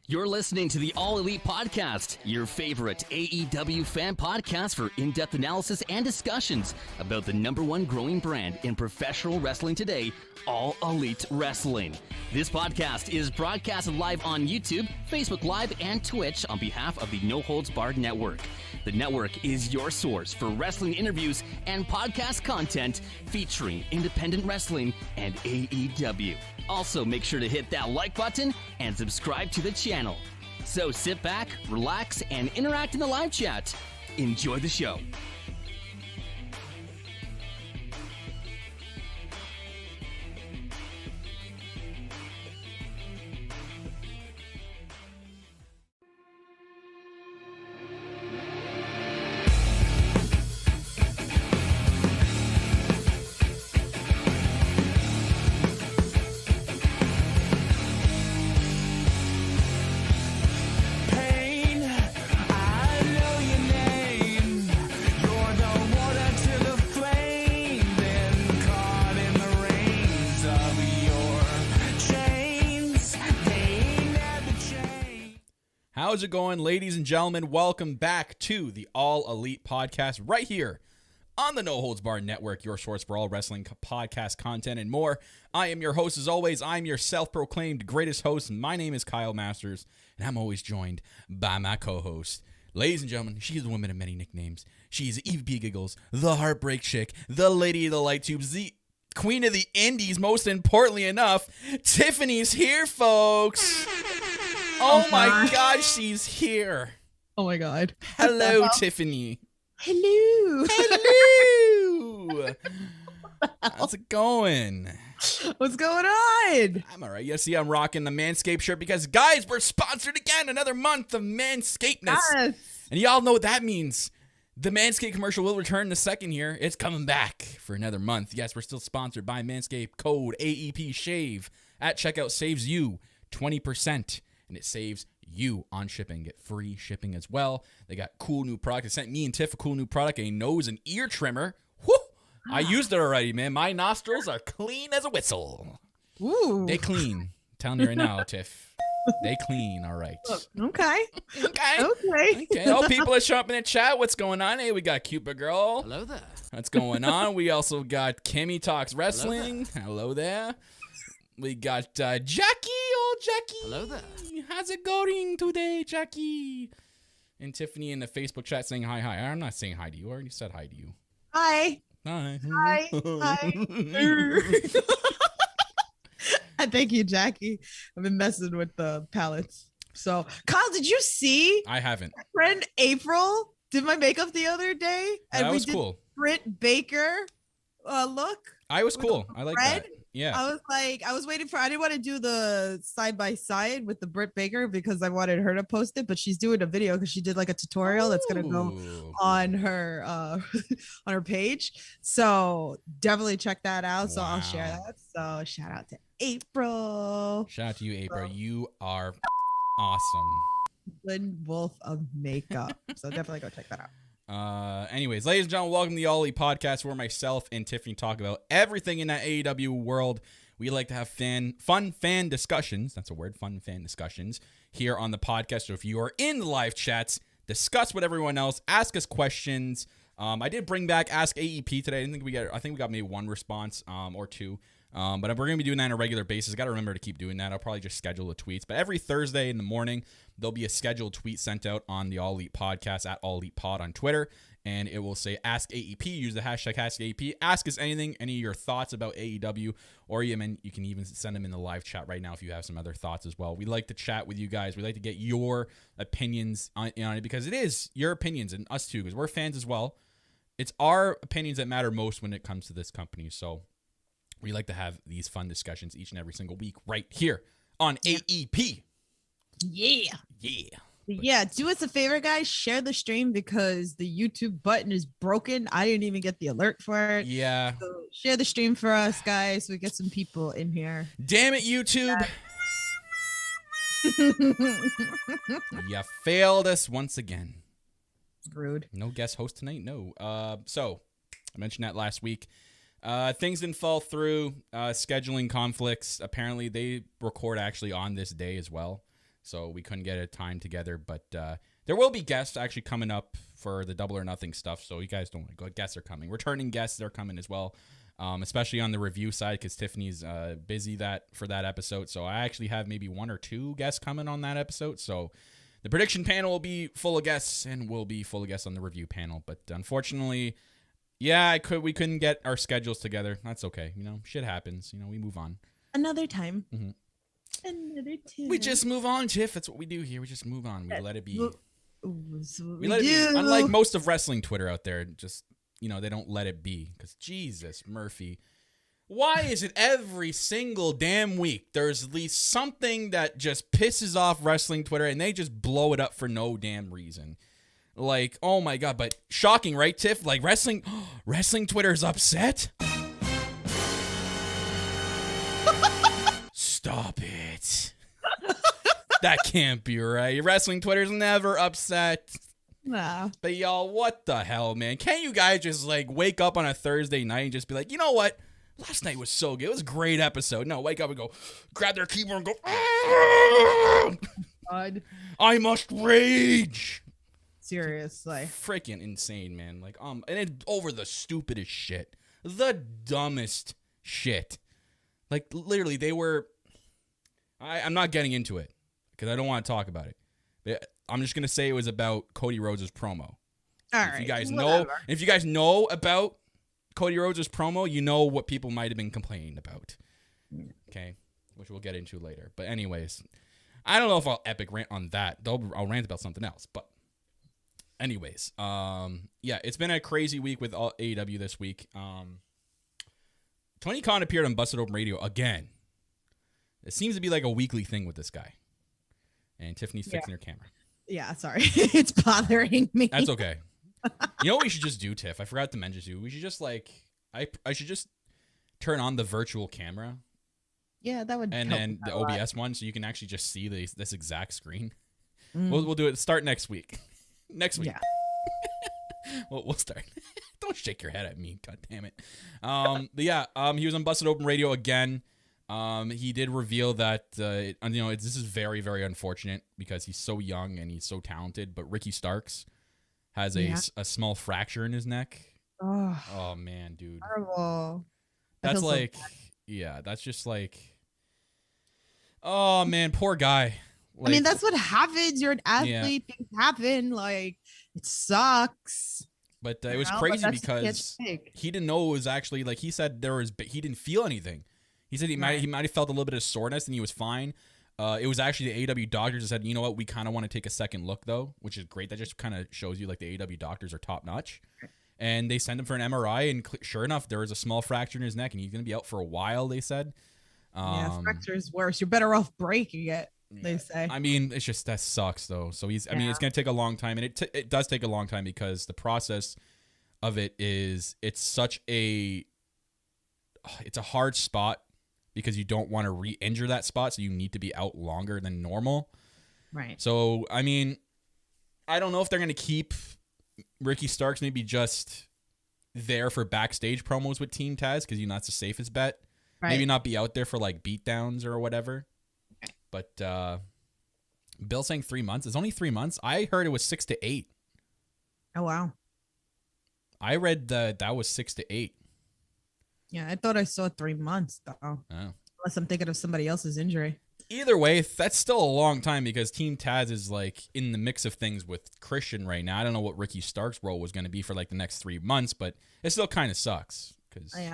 You're listening to the All Elite Podcast, your favorite AEW fan podcast for in-depth analysis and discussions about the number one growing brand in professional wrestling today, All Elite Wrestling. This podcast is broadcasted live on YouTube, Facebook Live, and Twitch on behalf of the No Holds Barred Network. The network is your source for wrestling interviews and podcast content featuring independent wrestling and AEW. Also, make sure to hit that like button and subscribe to the channel. So sit back, relax, and interact in the live chat. Enjoy the show. How's it going, ladies and gentlemen? Welcome back to the All Elite Podcast right here on the No Holds Barred Network, your source for all wrestling podcast content and more. I am your host, as always. I'm your self-proclaimed greatest host. My name is Kyle Masters, and I'm always joined by my co-host. Ladies and gentlemen, she's the woman of many nicknames. She's EVP Giggles, the Heartbreak Chick, the Lady of the Light Tubes, the Queen of the Indies, most importantly enough. Tiffany's here, folks. Oh my God, she's here. Oh my God. Hello, Tiffany. Hello. Hello. How's it going? What's going on? I'm all right. You see, I'm rocking the Manscaped shirt because, guys, we're sponsored again. Another month of Manscapedness. Yes. And y'all know what that means. The Manscaped commercial will return in the second year. It's coming back for another month. Yes, we're still sponsored by Manscaped. Code AEPSHAVE at checkout saves you 20%. And it saves you on shipping. Get free shipping as well. They got cool new product. They sent me and Tiff a cool new product, a nose and ear trimmer. Whew! I used it already, man. My nostrils are clean as a whistle. Ooh. They clean. I'm telling you right now, Tiff. They clean, all right. Okay. Okay. Oh, people are showing up in the chat. What's going on? Hey, we got Cupid Girl. Hello there. What's going on? We also got Kimmy Talks Wrestling. Hello there. We got Jackie, old Jackie. Hello there. How's it going today, Jackie? And Tiffany in the Facebook chat saying hi. I'm not saying hi to you. I already said hi to you. Hi. Hi. And thank you, Jackie. I've been messing with the palettes. So, Kyle, did you see? I haven't. My friend April did my makeup the other day, and That we was did cool. Britt Baker look. I was cool. I like red. that. Yeah. I was waiting I didn't want to do the side by side with the Britt Baker because I wanted her to post it, but she's doing a video because she did like a tutorial that's gonna go on her on her page. So definitely check that out. So I'll share that. So shout out to April. Shout out to you, April. You are awesome. Good wolf of makeup. So definitely go check that out. Anyways, ladies and gentlemen, welcome to the All Elite Podcast, where myself and Tiffany talk about everything in that AEW world. We like to have fun fan discussions. That's a word, fun fan discussions here on the podcast. So if you are in the live chats, discuss with everyone else, ask us questions. I did bring back Ask AEP today. I think we got maybe one response or two. But we're going to be doing that on a regular basis. Got to remember to keep doing that. I'll probably just schedule the tweets. But every Thursday in the morning, there'll be a scheduled tweet sent out on the All Elite Podcast at All Elite Pod on Twitter. And it will say Ask AEP. Use the hashtag Ask AEP. Ask us anything, any of your thoughts about AEW. Or you can even send them in the live chat right now if you have some other thoughts as well. We like to chat with you guys. We like to get your opinions on it because it is your opinions and us too, because we're fans as well. It's our opinions that matter most when it comes to this company. So we like to have these fun discussions each and every single week right here on AEP. Yeah. Yeah, do us a favor, guys. Share the stream because the YouTube button is broken. I didn't even get the alert for it. Yeah. So share the stream for us, guys. So we get some people in here. Damn it, YouTube. You failed us once again. Rude. No guest host tonight? No. So I mentioned that last week. Things didn't fall through. Scheduling conflicts. Apparently, they record actually on this day as well. so we couldn't get a time together. But there will be guests actually coming up for the Double or Nothing stuff, so you guys don't want to go. Guests are coming. Returning guests are coming as well, especially on the review side because Tiffany's busy for that episode. So I actually have maybe 1 or 2 guests coming on that episode. So the prediction panel will be full of guests, and we'll be full of guests on the review panel. But unfortunately, yeah, we couldn't get our schedules together. That's okay. Shit happens. We move on. Another time. Mm-hmm. Another time. We just move on, Tiff. That's what we do here. We just move on. We let it be. We let it do. be. Unlike most of wrestling Twitter out there, just they don't let it be. Because Jesus, Murphy, why is it every single damn week there's at least something that just pisses off wrestling Twitter and they just blow it up for no damn reason? Like, oh my God, but shocking, right, Tiff? Like wrestling Twitter's upset. Stop it. That can't be right. Wrestling Twitter's never upset. Nah. But y'all, what the hell, man? Can't you guys just like wake up on a Thursday night and just be like, you know what? Last night was so good. It was a great episode. No, wake up and go, grab their keyboard and go, God. I must rage. Seriously. Freaking insane, man. Like, and it over the stupidest shit. The dumbest shit. Like, literally, they were... I'm not getting into it because I don't want to talk about it. But I'm just going to say it was about Cody Rhodes' promo. If you guys know about Cody Rhodes' promo, you know what people might have been complaining about. Okay? Which we'll get into later. But anyways, I don't know if I'll epic rant on that. I'll rant about something else. But anyways, yeah, it's been a crazy week with AEW this week. Tony Khan appeared on Busted Open Radio again. It seems to be like a weekly thing with this guy. And Tiffany's fixing her camera. Yeah, sorry. It's bothering me. That's okay. You know what we should just do, Tiff? I forgot to mention to you. We should just I should just turn on the virtual camera. Yeah, that would and help then the OBS one so you can actually just see this exact screen. Mm. We'll do it. Start next week. Next week. Yeah. We'll start. Don't shake your head at me. God damn it. But yeah, he was on Busted Open Radio again. He did reveal that, this is very, very unfortunate because he's so young and he's so talented, but Ricky Starks has a small fracture in his neck. Oh man, dude. Horrible. That's like, that's just like, oh man, poor guy. Like, I mean, that's what happens. You're an athlete. Things happen. Like, it sucks. But it was crazy because he didn't know it was actually, like he said, he didn't feel anything. He said he might have felt a little bit of soreness and he was fine. It was actually the AEW doctors that said, you know what, we kind of want to take a second look though, which is great. That just kind of shows you like the AEW doctors are top notch. And they sent him for an MRI and sure enough, there was a small fracture in his neck and he's going to be out for a while, they said. Fracture is worse. You're better off breaking it, they say. I mean, it's just, that sucks though. So I mean, it's going to take a long time and it does take a long time because the process of it is, it's a hard spot. Because you don't want to re-injure that spot, so you need to be out longer than normal. Right. So, I mean, I don't know if they're going to keep Ricky Starks maybe just there for backstage promos with Team Taz, because that's the safest bet. Right. Maybe not be out there for, like, beatdowns or whatever. Okay. But Bill saying 3 months. It's only 3 months. I heard it was 6 to 8. Oh, wow. I read that was 6 to 8. Yeah, I thought I saw 3 months, though. Oh. Unless I'm thinking of somebody else's injury. Either way, that's still a long time because Team Taz is like in the mix of things with Christian right now. I don't know what Ricky Stark's role was going to be for like the next 3 months, but it still kind of sucks.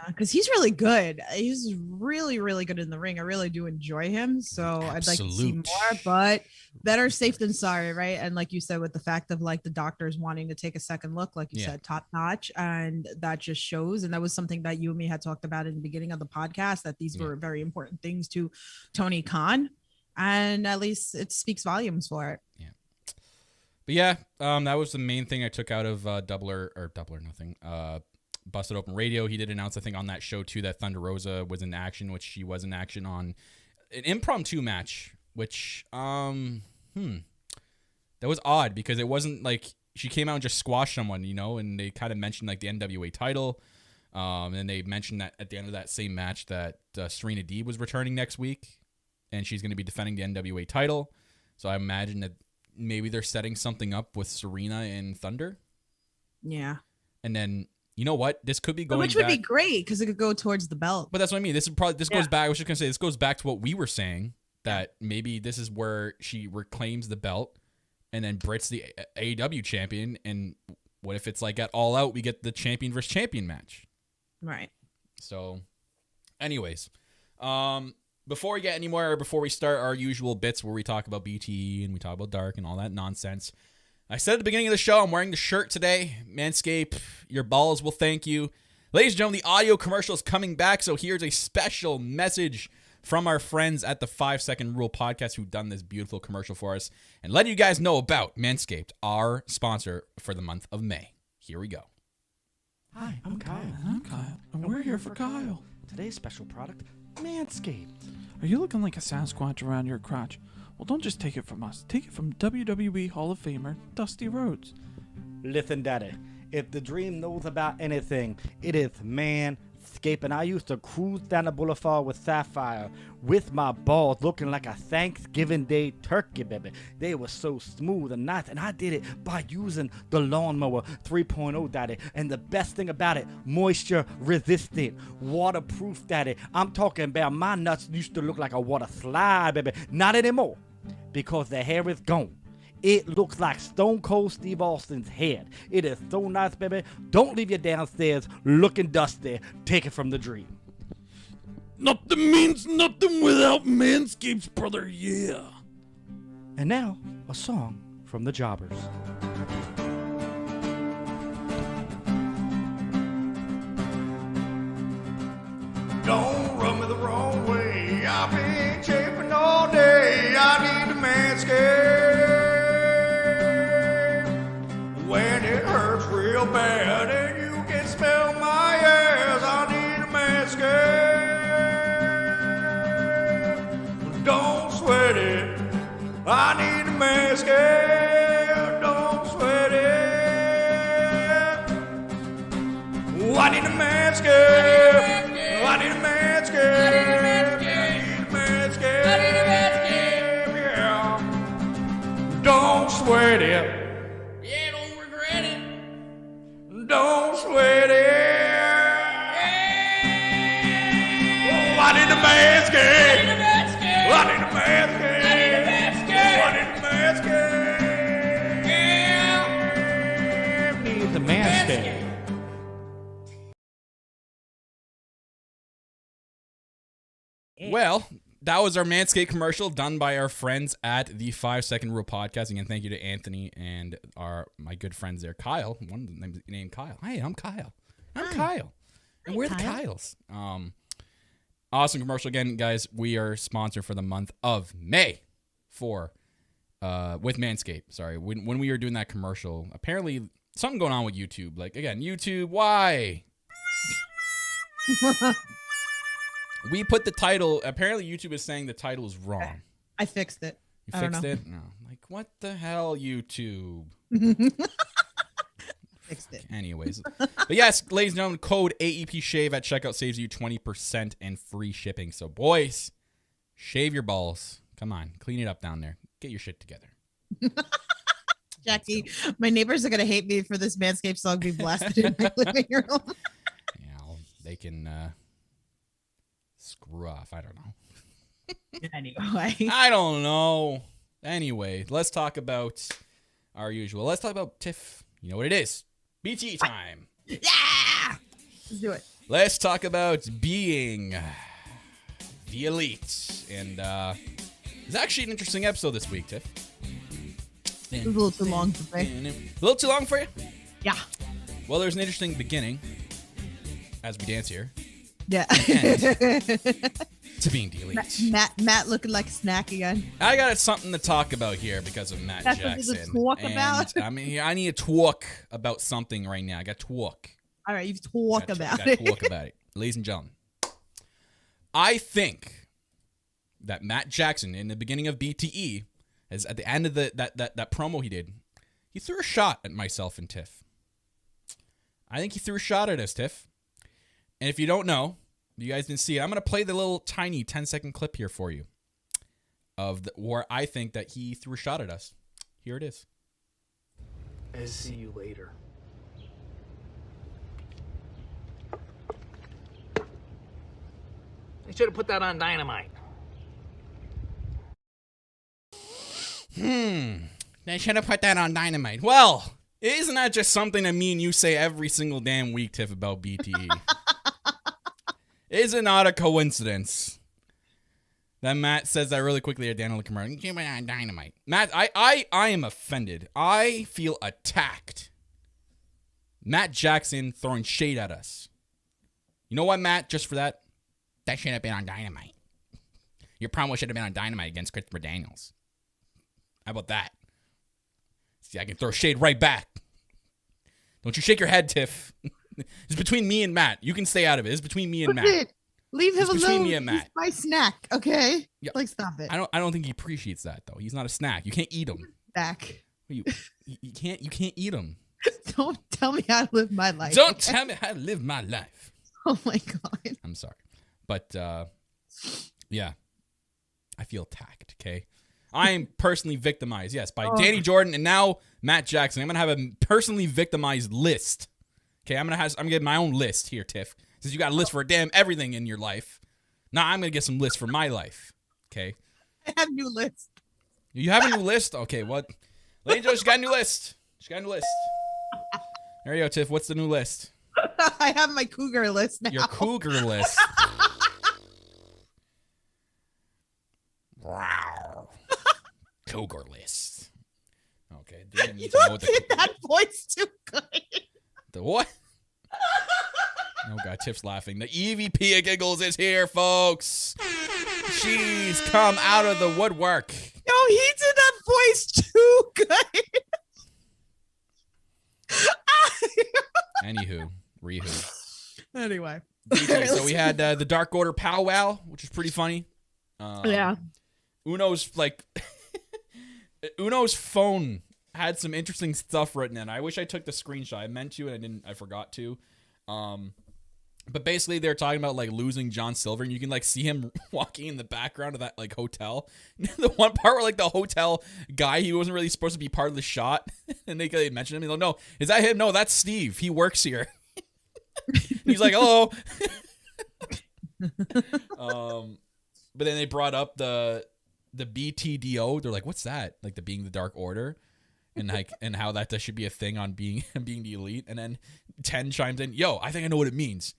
Because he's really good. He's really, really good in the ring. I really do enjoy him. So I'd like to see more, but better safe than sorry, right? And like you said, with the fact of like the doctors wanting to take a second look, like you said, top notch. And that just shows. And that was something that you and me had talked about in the beginning of the podcast, that these were very important things to Tony Khan. And at least it speaks volumes for it. Yeah. But yeah, that was the main thing I took out of Double or Nothing. Busted Open Radio. He did announce, I think, on that show too, that Thunder Rosa was in action, which she was in action on an impromptu match, which that was odd because it wasn't like she came out and just squashed someone, and they kind of mentioned like the NWA title. And they mentioned that at the end of that same match that Serena Deeb was returning next week and she's going to be defending the NWA title. So I imagine that maybe they're setting something up with Serena and Thunder. Yeah. And then, you know what? This could be going Which would back, be great because it could go towards the belt. But that's what I mean. This goes back. I was just gonna say this goes back to what we were saying, that maybe this is where she reclaims the belt, and then Britt's the AEW champion. And what if it's like at All Out, we get the champion versus champion match? Right. So, anyways, before we start our usual bits where we talk about BTE and we talk about Dark and all that nonsense, I said at the beginning of the show, I'm wearing the shirt today. Manscaped, your balls will thank you. Ladies and gentlemen, the audio commercial is coming back, so here's a special message from our friends at the 5 Second Rule podcast who've done this beautiful commercial for us and letting you guys know about Manscaped, our sponsor for the month of May. Here we go. Hi, I'm Kyle. I'm Kyle, and we're here for Kyle. Today's special product, Manscaped. Are you looking like a Sasquatch around your crotch? Well, don't just take it from us. Take it from WWE Hall of Famer Dusty Rhodes. Listen, Daddy, if the dream knows about anything, it is Manscaped. And I used to cruise down the boulevard with Sapphire with my balls looking like a Thanksgiving Day turkey, baby. They were so smooth and nice, and I did it by using the Lawnmower 3.0, Daddy. And the best thing about it, moisture resistant, waterproof, Daddy. I'm talking about my nuts used to look like a water slide, baby. Not anymore, because the hair is gone. It looks like Stone Cold Steve Austin's head. It is so nice, baby. Don't leave you downstairs looking dusty. Take it from the dream. Nothing means nothing without Manscaped, brother, yeah. And now, a song from the Jobbers. Don't rub me the wrong way. I've been chafing all day. I need a Manscaped. When it hurts real bad and you can smell my ass, I need a Manscaped. Don't sweat it. I need a Manscaped. Don't sweat it. Oh, I need a Manscaped. I need a Manscaped. I need a Manscaped. I need a Manscaped. Yeah. Don't sweat it. Yeah, don't regret it. Don't sweat it. Oh, I need a Manscaped. I need a Manscaped. I need a Manscaped. I need a Manscaped. I need a Manscaped. Yeah. Need the Manscaped. Well, that was our Manscaped commercial done by our friends at the 5 Second Rule podcast. Again, thank you to Anthony and my good friends there, Kyle. One of them named Kyle. Hey, I'm Kyle. I'm Kyle. And we're the Kyles. Awesome commercial again, guys. We are sponsored for the month of May with Manscaped. Sorry, when we were doing that commercial, apparently something going on with YouTube. Like again, YouTube, why? We put the title. Apparently, YouTube is saying the title is wrong. I fixed it. You fixed it? No. Like, what the hell, YouTube? Fixed it. Anyways. But yes, ladies and gentlemen, code AEPSHAVE at checkout saves you 20% and free shipping. So, boys, shave your balls. Come on. Clean it up down there. Get your shit together. Jackie, my neighbors are going to hate me for this Manscaped song being blasted in my living room. Yeah, well, they can screw off. I don't know. Anyway. I don't know. Anyway, let's talk about our usual. Let's talk about Tiff. You know what it is. BT time. Yeah! Let's do it. Let's talk about being the elite. And it's actually an interesting episode this week, Tiff. It was a little too long for me. A little too long for you? Yeah. Well, there's an interesting beginning as we dance here. Yeah. To being the elite. Matt looking like a snack again. I got something to talk about here because of Matt That's Jackson. what you talk about? I mean, I need to talk about something right now. I got to talk. All right, you've talked about I it. got to talk about it. Ladies and gentlemen, I think that Matt Jackson in the beginning of BTE, is at the end of that promo he did, he threw a shot at myself and Tiff. I think he threw a shot at us, Tiff. And if you don't know, you guys didn't see it, I'm going to play the little tiny 10-second clip here for you. where I think that he threw a shot at us. Here it is. I'll see you later. I should have put that on Dynamite. They should have put that on Dynamite. Well, isn't that just something that me and you say every single damn week, Tiff, about BTE? Is it not a coincidence that Matt says that really quickly at Daniel Kamara? You should put it on Dynamite. Matt, I am offended. I feel attacked. Matt Jackson throwing shade at us. You know what, Matt? Just for that, that should have been on Dynamite. Your promo should have been on Dynamite against Christopher Daniels. How about that? See, I can throw shade right back. Don't you shake your head, Tiff. It's between me and Matt. You can stay out of it. It's between me and Matt. Leave him It's alone. between me and Matt. He's my snack, okay? Yeah. Like, stop it. I don't think he appreciates that though. He's not a snack. You can't eat him. Snack. You can't eat him. Don't tell me how to live my life. Don't okay? tell me how to live my life. Oh my god. I'm sorry. But yeah. I feel attacked, okay? I am personally victimized, yes, by Danny Jordan and now Matt Jackson. I'm gonna have a personally victimized list. Okay, I'm getting my own list here, Tiff. Since you got a list for damn everything in your life. Now I'm gonna get some lists for my life. Okay. I have a new list. You have a new list? Okay, what? Ladies and gentlemen, she got a new list. She got a new list. There you go, Tiff. What's the new list? I have my cougar list now. Your cougar list. Wow. Cougar list. Okay. Didn't need You to know what did that voice too good. The what? Oh god, Tiff's laughing. The EVP of Giggles is here, folks. She's come out of the woodwork. No, he did that voice too good. Anywho, Rehu. Anyway. Okay, so we had the Dark Order powwow, which is pretty funny. Yeah. Uno's Uno's phone had some interesting stuff written in. I wish I took the screenshot. I meant to, and I didn't. I forgot to. But basically, they're talking about like losing John Silver, and you can like see him walking in the background of that like hotel. The one part where like the hotel guy, he wasn't really supposed to be part of the shot, and they mentioned him. He's like, "No, is that him? No, that's Steve. He works here." And he's like, "Hello." But then they brought up the BTDO. They're like, "What's that?" Like the being the Dark Order. And like, and how that should be a thing on being the elite. And then 10 chimes in, "Yo, I think I know what it means.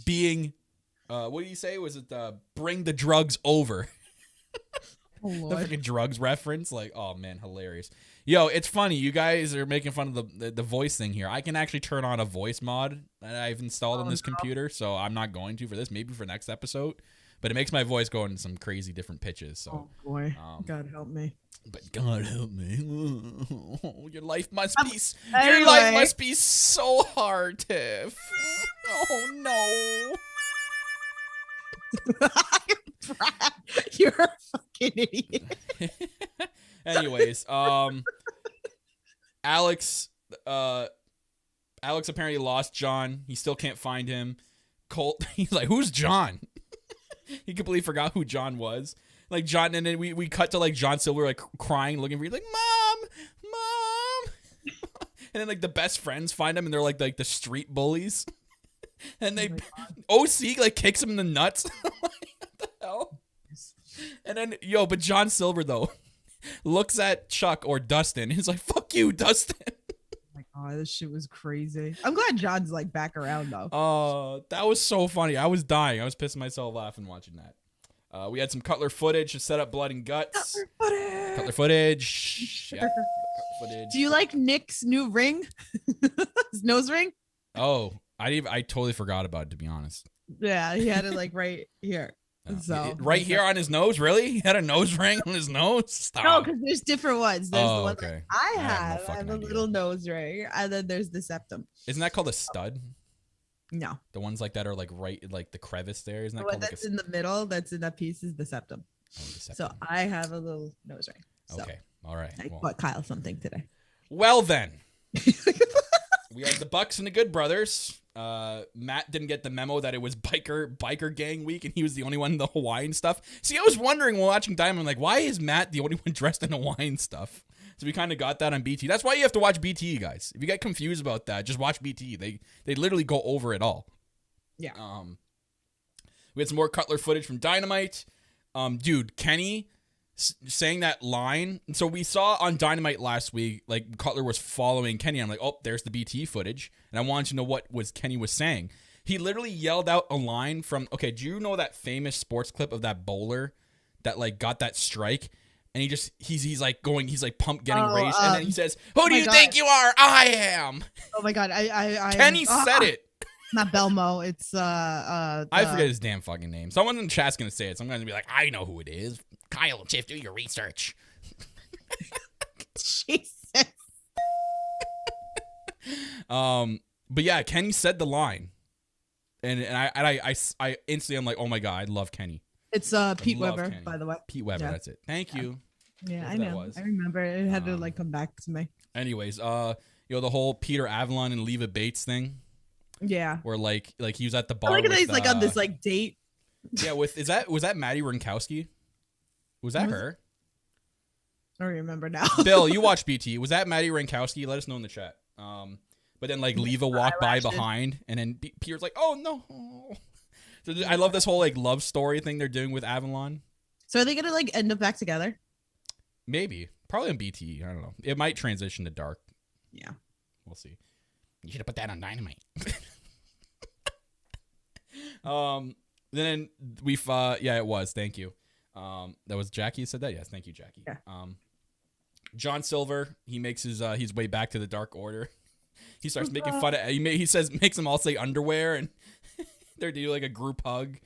Being, what did you say? Was it bring the drugs over?" Oh, The Lord. freaking drugs reference. Like, oh man, hilarious. Yo, it's funny. You guys are making fun of the voice thing here. I can actually turn on a voice mod that I've installed on this computer, so I'm not going to for this. Maybe for next episode. But it makes my voice go in some crazy different pitches. So, Oh boy. God help me. but God help me, your life must be Anyway. your life must be so hard, Tiff. Oh no. Brad, you're a fucking idiot. Anyways, Alex apparently lost John. He still can't find him. Colt, he's like, "Who's John?" He completely forgot who John was. Like John, and then we cut to like John Silver like crying, looking for you, like, Mom. And then like the best friends find him, and they're like the street bullies. And they OC like kicks him in the nuts. Like, what the hell? And then but John Silver though looks at Chuck or Dustin. He's like, "Fuck you, Dustin." Oh my god, this shit was crazy. I'm glad John's like back around though. Oh, that was so funny. I was dying. I was pissing myself laughing watching that. We had some Cutler footage to set up Blood and Guts. Cutler footage. Yeah. Footage. Do you like Nick's new ring? His nose ring? Oh, I totally forgot about it, to be honest. Yeah, he had it like right here. So Right here on his nose, really? He had a nose ring on his nose? Stop. No, because there's different ones. There's the one okay. that I I have no have. I fucking have a idea. little nose ring, and then there's the septum. Isn't that called a stud? No, The ones like that are like right, like the crevice there. Isn't the that one called like that's in the middle, that's in that piece, is the septum. the So septum? I have a little nose ring. So Okay. All right. I Well, bought Kyle something today. well then. We had the Bucks and the Good Brothers Matt didn't get the memo that it was biker gang week and he was the only one in the Hawaiian stuff. See, I was wondering while watching Diamond, like, why is Matt the only one dressed in Hawaiian stuff? So we kind of got that on BT. That's why you have to watch BT, guys. If you get confused about that, just watch BT. They literally go over it all. Yeah. We had some more Cutler footage from Dynamite. Dude, Kenny saying that line. So we saw on Dynamite last week, like Cutler was following Kenny. I'm like, oh, there's the BT footage. And I wanted to know what Kenny was saying. He literally yelled out a line from, okay, do you know that famous sports clip of that bowler that like got that strike? And he's like pumped, getting raised. And then he says, who do you think you are? I am. Oh my God. Kenny said it. Not Belmo. It's I forget his damn fucking name. Someone in the chat's gonna say it. So I'm gonna be like, I know who it is. Kyle, Tiff, do your research. Jesus. But yeah, Kenny said the line, and I instantly I'm like, oh my God, I love Kenny. It's Pete Weber, Kenny. by the way. Pete Weber, Yeah. that's it. Thank you. Yeah, That's I what that know. was. I remember. It had to like come back to me. Anyways, the whole Peter Avalon and Leva Bates thing, Yeah. where like he was at the bar. I like that with, he's like on this like date. Yeah, was that Maddie Rinkowski? Was that her? I don't remember now. Bill, you watch BT. Was that Maddie Rinkowski? Let us know in the chat. But then like Leva walked by behind, and then Peter's like, "Oh no!" So I love this whole like love story thing they're doing with Avalon. So are they gonna like end up back together? Maybe, probably on BT. I don't know. It might transition to Dark. Yeah, we'll see. You should have put that on Dynamite. Then we've yeah, it was. Thank you. That was Jackie who said that. Yes, thank you, Jackie. Yeah. John Silver, he makes his way back to the Dark Order. He starts making fun of. He says makes them all say underwear, and they're doing like a group hug.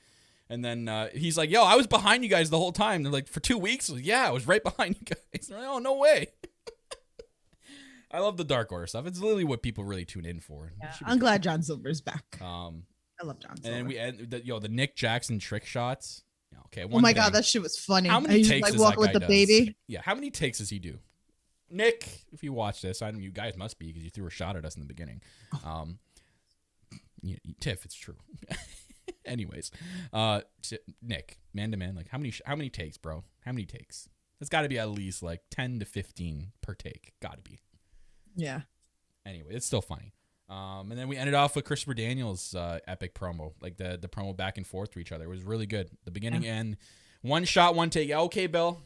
And then he's like, "Yo, I was behind you guys the whole time." They're like, "For 2 weeks?" Like, yeah, I was right behind you guys. They're like, "Oh, no way." I love the Dark Order stuff. It's literally what people really tune in for. Yeah, I'm glad John Silver's back. I love John Silver. And then we end the Nick Jackson trick shots. Okay. Oh my God, that shit was funny. How many takes like does walking that with guy the baby? does? Yeah. How many takes does he do? Nick, if you watch this, I know you guys must be because you threw a shot at us in the beginning. Tiff, it's true. Anyways, Nick, man to man, like how many takes, bro? How many takes? It's got to be at least like 10 to 15 per take. Got to be. Yeah. Anyway, it's still funny. And then we ended off with Christopher Daniels' epic promo, like the promo back and forth to each other. It was really good. The beginning and one shot, one take. Okay, Bill.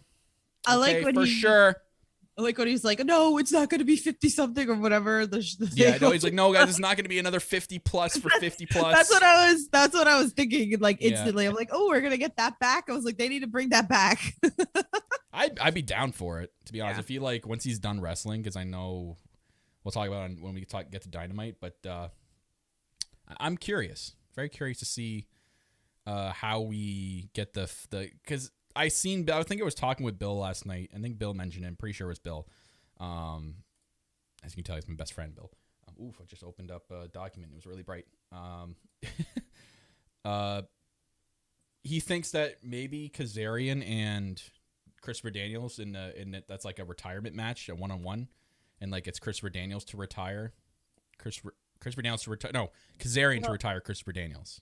I like when for sure. I like when he's like, no, it's not going to be 50 something or whatever. Yeah, no, he's like, no, guys, it's not going to be another 50 plus for 50 plus. That's what I was thinking. Like instantly, I'm like, oh, we're gonna get that back. I was like, they need to bring that back. I'd be down for it, to be honest. If he like once he's done wrestling, because I know we'll talk about it when we get to Dynamite, but I'm curious, very curious to see how we get the because I think I was talking with Bill last night. I think Bill mentioned it. I'm pretty sure it was Bill. As you can tell, he's my best friend, Bill. I just opened up a document. It was really bright. He thinks that maybe Kazarian and Christopher Daniels in that's like a retirement match, a one-on-one, and like it's Christopher Daniels to retire. Christopher Daniels to retire. No, Kazarian to retire Christopher Daniels.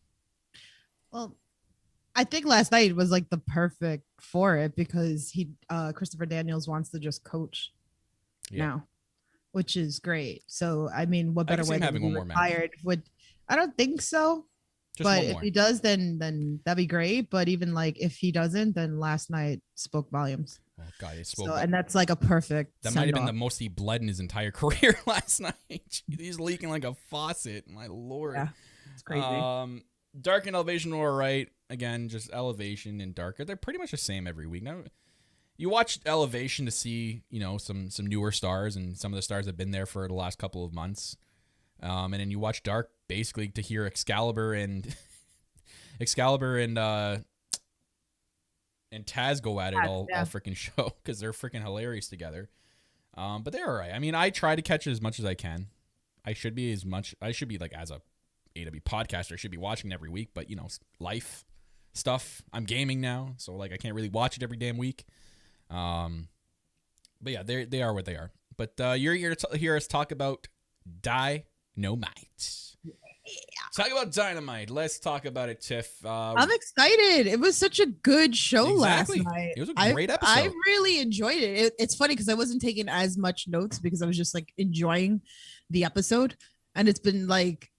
Well, I think last night was like the perfect for it because Christopher Daniels wants to just coach now, which is great. So I mean, what better way than to be retired? I don't think so. But if he does, then that'd be great. But even like if he doesn't, then last night spoke volumes. Oh God, it spoke. So, and that's like a perfect. That might have been the most he bled in his entire career last night. He's leaking like a faucet. My Lord, yeah, it's crazy. Dark and Elevation were all right. Again, just Elevation and Dark. They're pretty much the same every week. Now, you watch Elevation to see, some newer stars, and some of the stars have been there for the last couple of months. And then you watch Dark basically to hear Excalibur and Taz go at it all freaking show because they're freaking hilarious together. But they're all right. I mean, I try to catch it as much as I can. I should be like as a AEW podcaster, I should be watching it every week, but life stuff. I'm gaming now, so like I can't really watch it every damn week. But yeah, they are what they are. But you're here to hear us talk about Dynamite. Talk about Dynamite. Let's talk about it, Tiff. I'm excited. It was such a good show Exactly. last night. It was a great episode. I really enjoyed it. It's funny because I wasn't taking as much notes because I was just like enjoying the episode. And it's been like,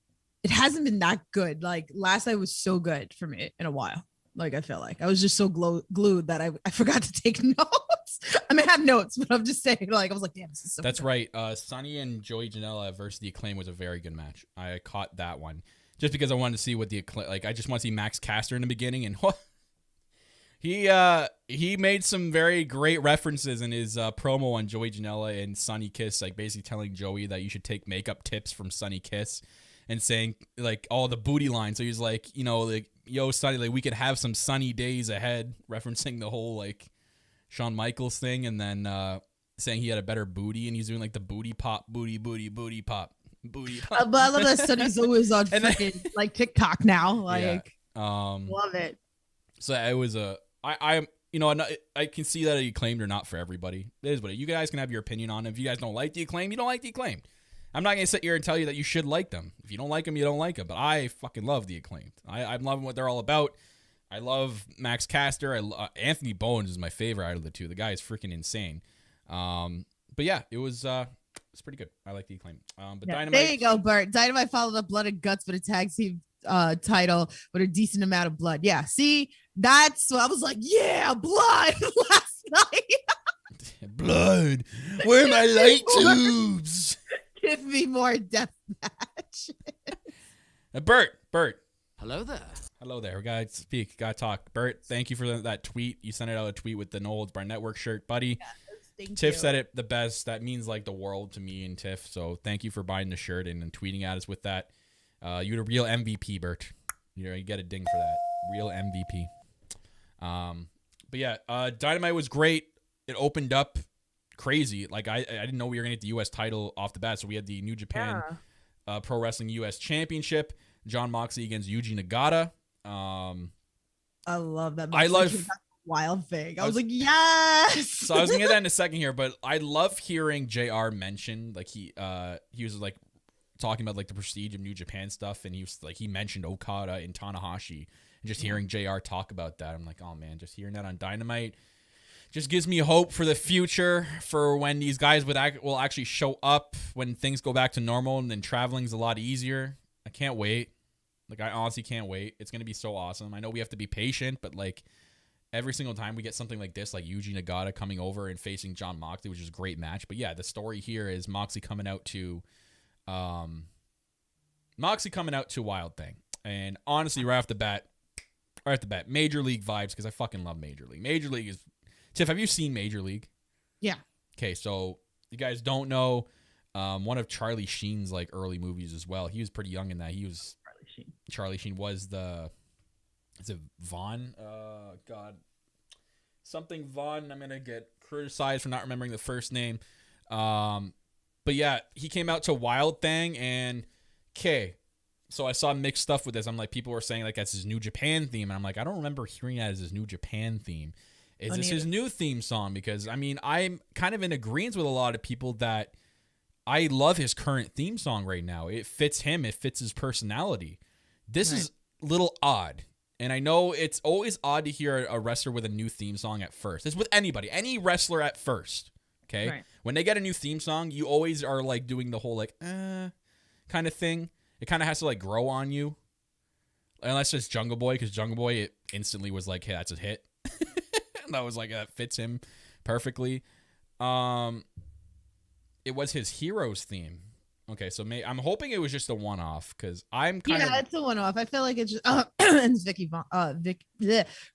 it hasn't been that good. Like last night was so good for me in a while. Like I feel like I was just so glued that I forgot to take notes. I mean, I have notes, but I'm just saying, like, I was like, damn, this is so That's good. right. Sonny and Joey Janela versus the Acclaim was a very good match. I caught that one just because I wanted to see what the Acclaim, like, I just want to see Max Caster in the beginning, and he made some very great references in his promo on Joey Janela and Sonny Kiss, like basically telling Joey that you should take makeup tips from Sonny Kiss, and saying like all the booty lines. So he's like, you know, like, yo, Sonny, like we could have some sunny days ahead, referencing the whole like Shawn Michaels thing, and then saying he had a better booty, and he's doing like the booty pop, booty pop. But I love that Sonny's always on freaking like TikTok now. Like, love it. So it was I you know, I can see that the Acclaimed are not for everybody. It is what you guys can have your opinion on. If you guys don't like the Acclaimed, you don't like the Acclaimed. I'm not gonna sit here and tell you that you should like them. If you don't like them, you don't like them. But I fucking love the Acclaimed. I'm loving what they're all about. I love Max Caster. Anthony Bowens is my favorite out of the two. The guy is freaking insane. But yeah, it was pretty good. I like the Acclaimed. But Dynamite. There you go, Bert. Dynamite followed up Blood and Guts, but a tag team title with a decent amount of blood. Yeah, see, that's what I was like. Yeah, blood last night. Blood. Where are my light tubes? Give me more death match. Bert. Hello there. Hello there. We gotta speak. Gotta talk. Bert, thank you for that tweet. You sent out a tweet with the No Holds Barred Network shirt, buddy. Thank Tiff you. said it the best. That means like the world to me and Tiff. So thank you for buying the shirt and tweeting at us with that. You're the real MVP, Bert. You get a ding for that. Real MVP. But yeah, Dynamite was great. It opened up crazy. Like I didn't know we were gonna get the U.S. title off the bat. So we had the New Japan Pro Wrestling U.S. Championship. John Moxley against Yuji Nagata. I love that. I love Wild thing. I was like, yes. So I was gonna get that in a second here, but I love hearing JR mention like he was like talking about like the prestige of New Japan stuff, and he mentioned Okada and Tanahashi, and just hearing JR talk about that, I'm like, oh man, just hearing that on Dynamite just gives me hope for the future, for when these guys will actually show up when things go back to normal, and then traveling's a lot easier. I can't wait. Like, I honestly can't wait. It's going to be so awesome. I know we have to be patient, but like every single time we get something like this, like Yuji Nagata coming over and facing John Moxley, which is a great match. But yeah, the story here is Moxley coming out to Wild Thing. And honestly, right off the bat, Major League vibes, because I fucking love Major League. Major League is... Tiff, have you seen Major League? Yeah. Okay, so you guys don't know, one of Charlie Sheen's like early movies as well. He was pretty young in that. Charlie Sheen was is it Vaughn? God. Something Vaughn. I'm going to get criticized for not remembering the first name. But yeah, he came out to Wild Thing, and so I saw mixed stuff with this. I'm like, people were saying like that's his New Japan theme, and I'm like, I don't remember hearing that as his New Japan theme. Is this his new theme song? Because I mean, I'm kind of in agreement with a lot of people that I love his current theme song right now. It fits him. It fits his personality. This is a little odd. And I know it's always odd to hear a wrestler with a new theme song at first. It's with anybody, any wrestler at first. Okay. Right. When they get a new theme song, you always are like doing the whole like, kind of thing. It kind of has to like grow on you. Unless it's Jungle Boy, because Jungle Boy, it instantly was like, hey, that's a hit. That was like, that fits him perfectly. It was his Heroes theme. Okay, so I'm hoping it was just a one-off, because I'm kind of... Yeah, it's a one-off. I feel like it's just... and it's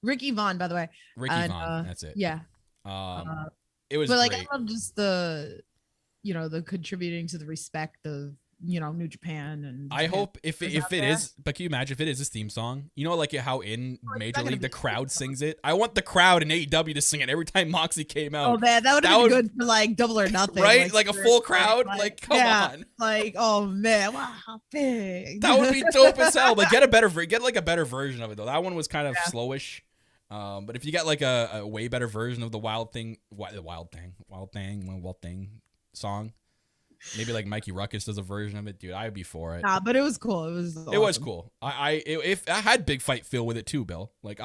Ricky Vaughn, by the way. Ricky Vaughn, that's it. Yeah. It was But like, great. I love just the contributing to the respect of, New Japan. And I hope if it there. is, but can you imagine if it is his theme song? You know, like how in Major not gonna League the be crowd sings it? I want the crowd in AEW to sing it every time Moxley came out. Oh man, that would have been good for like Double or Nothing, right? Like a full crowd? Like, come on. Like, oh man, wow, how big. That would be dope as hell. But get a better version of it though. That one was kind of slowish. But if you get like a way better version of the Wild Thing song, Maybe like Mikey Ruckus does a version of it, dude. I'd be for it. Nah, but it was cool. It was awesome. Cool. If I had big fight feel with it too, Bill. Like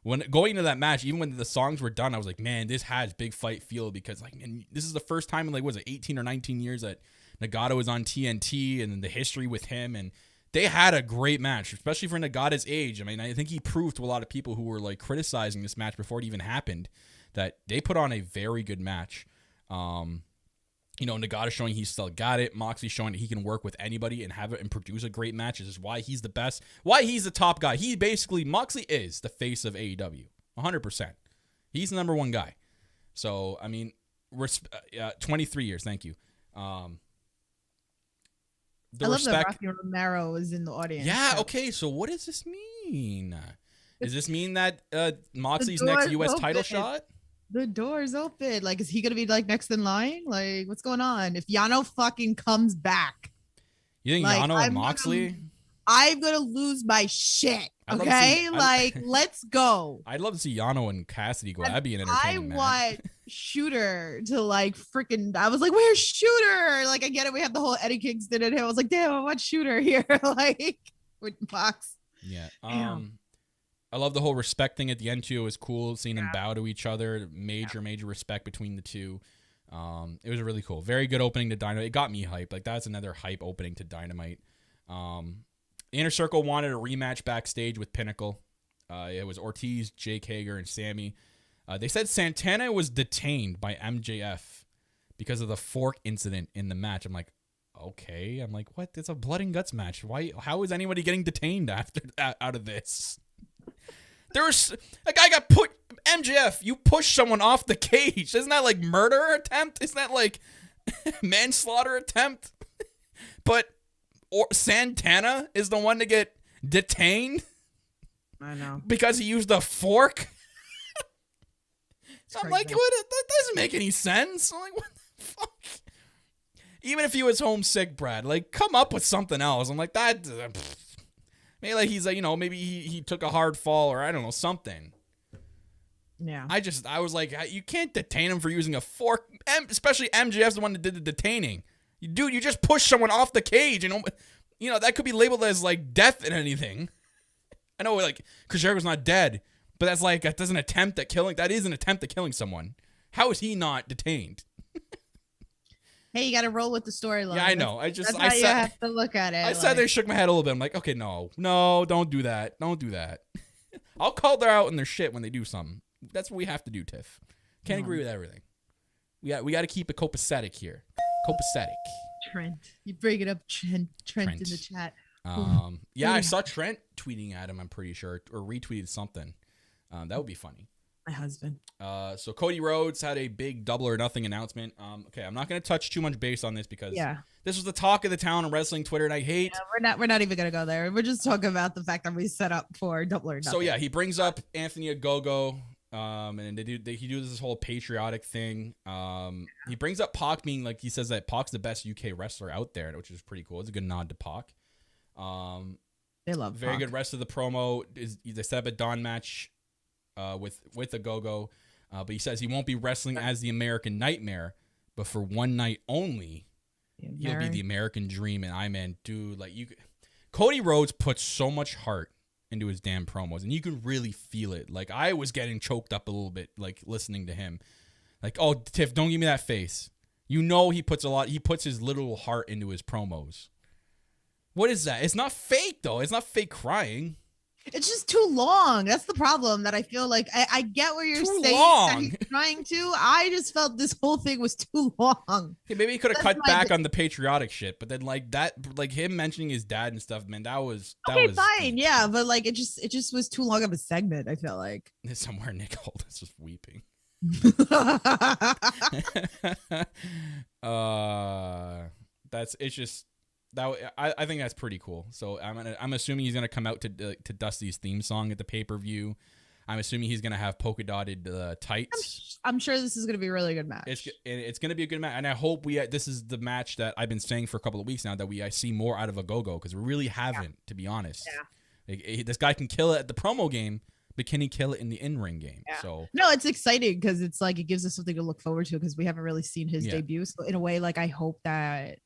when going into that match, even when the songs were done, I was like, man, this has big fight feel because like, man, this is the first time in like, was it 18 or 19 years that Nagata was on TNT and the history with him, and they had a great match, especially for Nagata's age. I mean, I think he proved to a lot of people who were like criticizing this match before it even happened that they put on a very good match. Nagata showing he's still got it. Moxley showing that he can work with anybody and have it and produce a great match. This is why he's the best. Why he's the top guy. Moxley is the face of AEW. 100%. He's the number one guy. So, I mean, 23 years. Thank you. I love that Rocky Romero is in the audience. Yeah, okay. So what does this mean? Does this mean that Moxley's next U.S. title shot? The door's open. Like, is he going to be, like, next in line? Like, what's going on? If Yano fucking comes back. You think Yano and Moxley? I'm going to lose my shit. Okay? Let's go. I'd love to see Yano and Cassidy go. That'd be an entertaining match. I want Shooter to, like, freaking... I was like, where's Shooter? Like, I get it. We have the whole Eddie Kingston and him. I was like, damn, I want Shooter here. Like, with Fox. Yeah. I love the whole respect thing at the end too. It was cool seeing them bow to each other. Major respect between the two. It was really cool. Very good opening to Dynamite. It got me hyped. Like that's another hype opening to Dynamite. Inner Circle wanted a rematch backstage with Pinnacle. It was Ortiz, Jake Hager, and Sammy. They said Santana was detained by MJF because of the fork incident in the match. I'm like, okay. I'm like, what? It's a blood and guts match. Why? How is anybody getting detained after out of this? There was a guy got put. MJF, you push someone off the cage. Isn't that like murder attempt? Isn't that like manslaughter attempt? But Santana is the one to get detained. I know because he used a fork. I'm like, what? That doesn't make any sense. I'm like, what the fuck? Even if he was homesick, Brad, like, come up with something else. I'm like, that. Maybe like he's like, maybe he took a hard fall or I don't know, something. Yeah. I was like, you can't detain him for using a fork. Especially MJF's the one that did the detaining. Dude, you just push someone off the cage. That could be labeled as like death and anything. I know like Chris Jericho's not dead, but that is an attempt at killing someone. How is he not detained? Hey, you got to roll with the storyline. Yeah, I know. That's how you have to look at it. I sat there, shook my head a little bit. I'm like, okay, no, don't do that. Don't do that. I'll call them out in their shit when they do something. That's what we have to do, Tiff. Can't agree with everything. We got to keep it copacetic here. Copacetic. Trent. You bring it up, Trent in the chat. Yeah, I saw Trent tweeting at him, I'm pretty sure, or retweeted something. That would be funny. My husband. So Cody Rhodes had a big double or nothing announcement. Okay, I'm not going to touch too much base on this because this was the talk of the town on wrestling Twitter, and I hate. Yeah, we're not even going to go there. We're just talking about the fact that we set up for double or nothing. So yeah, he brings up Anthony Ogogo, and he does this whole patriotic thing. He brings up Pac being like he says that Pac's the best UK wrestler out there, which is pretty cool. It's a good nod to Pac. They love very Pac. good rest of the promo. They set up a Dawn match. With a go-go, but he says he won't be wrestling as the American Nightmare, but for one night only, he'll be the American Dream. And dude, like Cody Rhodes puts so much heart into his damn promos, and you can really feel it. Like I was getting choked up a little bit, like listening to him. Like, oh, Tiff, don't give me that face. He puts his little heart into his promos. What is that? It's not fake though. It's not fake crying. It's just too long. That's the problem that I feel like I get what you're saying that he's trying to. I just felt this whole thing was too long. Okay, maybe he could have cut back on the patriotic shit, but then like that, like him mentioning his dad and stuff, man, that was fine, yeah, but like it just was too long of a segment. I feel like somewhere Nick Holt is just weeping. I think that's pretty cool. So I'm assuming he's gonna come out to Dusty's theme song at the pay-per-view. I'm assuming he's gonna have polka dotted tights. I'm sure this is gonna be a really good match. It's gonna be a good match, and I hope this is the match that I've been saying for a couple of weeks now that I see more out of a go-go because we really haven't, to be honest. Yeah. This guy can kill it at the promo game, but can he kill it in the in-ring game? Yeah. So no, it's exciting because it's like it gives us something to look forward to because we haven't really seen his debut. So in a way, like I hope that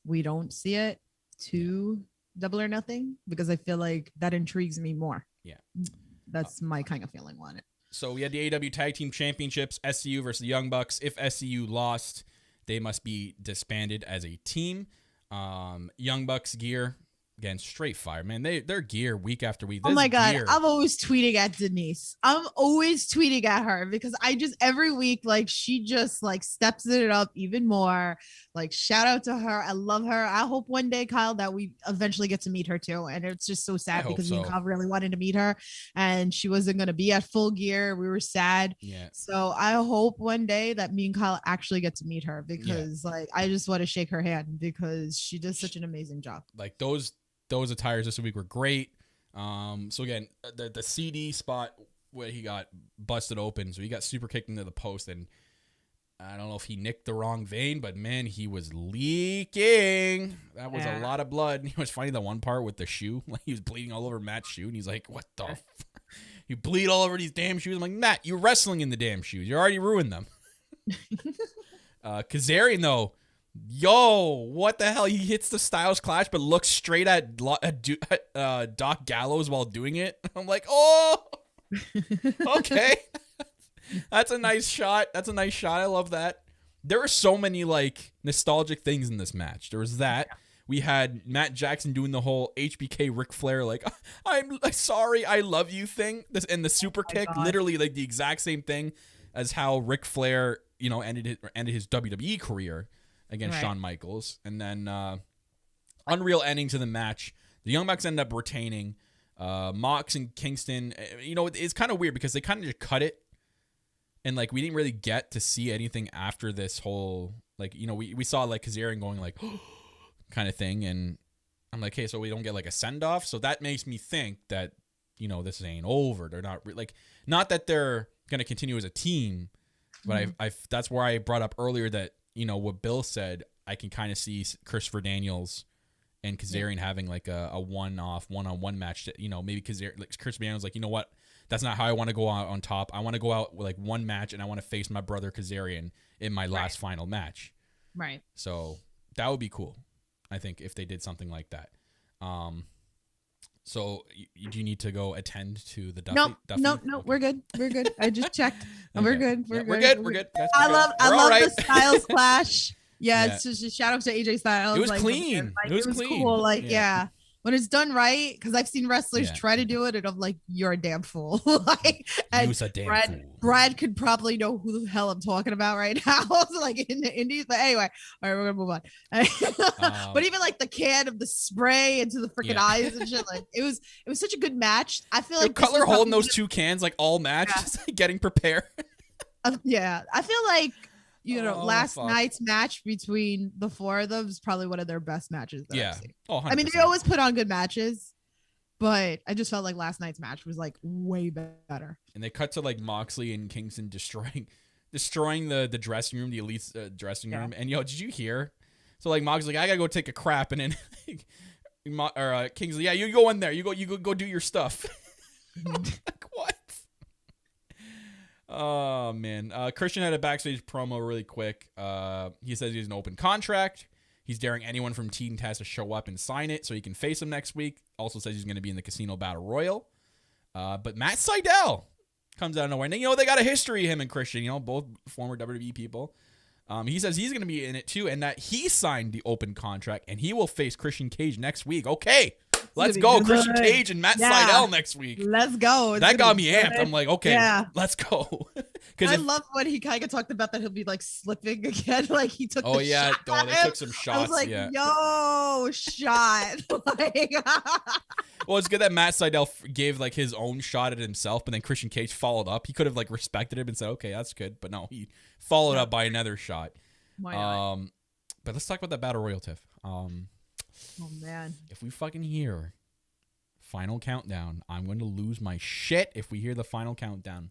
we don't see it to Double or Nothing because I feel like that intrigues me more. Yeah, that's my kind of feeling on it. So we had the AEW Tag Team Championships, SCU versus the Young Bucks. If SCU lost, they must be disbanded as a team. Young Bucks gear, again, straight fire, man. Their gear week after week. Oh my God. Gear. I'm always tweeting at Denise. I'm always tweeting at her because I just every week, like she just like steps it up even more. Like shout out to her. I love her. I hope one day, Kyle, that we eventually get to meet her too. And it's just so sad because me and Kyle really wanted to meet her and she wasn't going to be at Full Gear. We were sad. Yeah. So I hope one day that me and Kyle actually get to meet her because like I just want to shake her hand because she does such an amazing job. Like those attires this week were great. So again, the CD spot where he got busted open, so he got super kicked into the post, and I don't know if he nicked the wrong vein, but man, he was leaking. That was a lot of blood. And it was funny the one part with the shoe, like he was bleeding all over Matt's shoe, and he's like, "What the? You bleed all over these damn shoes?" I'm like, Matt, you're wrestling in the damn shoes. You already ruined them. Kazarian though. Yo, what the hell? He hits the Styles Clash, but looks straight at Doc Gallows while doing it. I'm like, oh, okay. That's a nice shot. I love that. There were so many like nostalgic things in this match. There was that. We had Matt Jackson doing the whole HBK Ric Flair, like, I'm sorry, I love you thing. And the super kick, literally like the exact same thing as how Ric Flair, ended his WWE career against Shawn Michaels. And then unreal ending to the match. The Young Bucks end up retaining. Mox and Kingston, it's kind of weird because they kind of just cut it. And like we didn't really get to see anything after this whole, like, we saw like Kazarian going like kind of thing. And I'm like, hey, so we don't get like a send off. So that makes me think that, this ain't over. They're not like, not that they're going to continue as a team, but that's where I brought up earlier that, what Bill said, I can kind of see Christopher Daniels and Kazarian having like a one-on-one match that, maybe Christopher Daniels like, you know what? That's not how I want to go out on top. I want to go out with like one match and I want to face my brother Kazarian in my last final match. Right. So that would be cool, I think, if they did something like that. So do you need to go attend to the Duffy? No, okay. We're good. I just checked. Okay. We're good. We're good. I love the Styles Clash. Yeah, it's just a shout out to AJ Styles. It was clean. It was clean. Cool. Like, yeah. When it's done right, because I've seen wrestlers try to do it, and I'm like, you're a damn fool. Like, and Brad could probably know who the hell I'm talking about right now, like in the indies. But anyway, all right, we're gonna move on. But even like the can of the spray into the freaking eyes and shit, like it was such a good match. I feel like Cutler holding those two cans like all match, just like getting prepared. I feel like. Last night's match between the four of them is probably one of their best matches. I've seen. I mean, they always put on good matches, but I just felt like last night's match was like way better. And they cut to like Moxley and Kingston destroying the dressing room, the Elite's dressing room. And did you hear? So like Moxley, I gotta go take a crap, and then Kingsley, you go in there, you go do your stuff. Like, what? Oh, man. Christian had a backstage promo really quick. He says he has an open contract. He's daring anyone from Team Taz to show up and sign it so he can face him next week. Also says he's going to be in the Casino Battle Royal. But Matt Sydal comes out of nowhere. And they got a history, him and Christian, both former WWE people. He says he's going to be in it too and that he signed the open contract and he will face Christian Cage next week. Okay. Let's go. Christian Cage and Matt Sydal next week. Let's go. That got me amped. I'm like, okay, let's go. I love when he kind of talked about that he'll be like slipping again. Like he took they took some shots. I was like, yo, shot. Well, it's good that Matt Sydal gave like his own shot at himself, but then Christian Cage followed up. He could have like respected him and said, okay, that's good. But no, he followed up by another shot. Why not? But let's talk about that Battle Royal, Tiff. Oh man! If we fucking hear final countdown, I'm going to lose my shit if we hear the final countdown.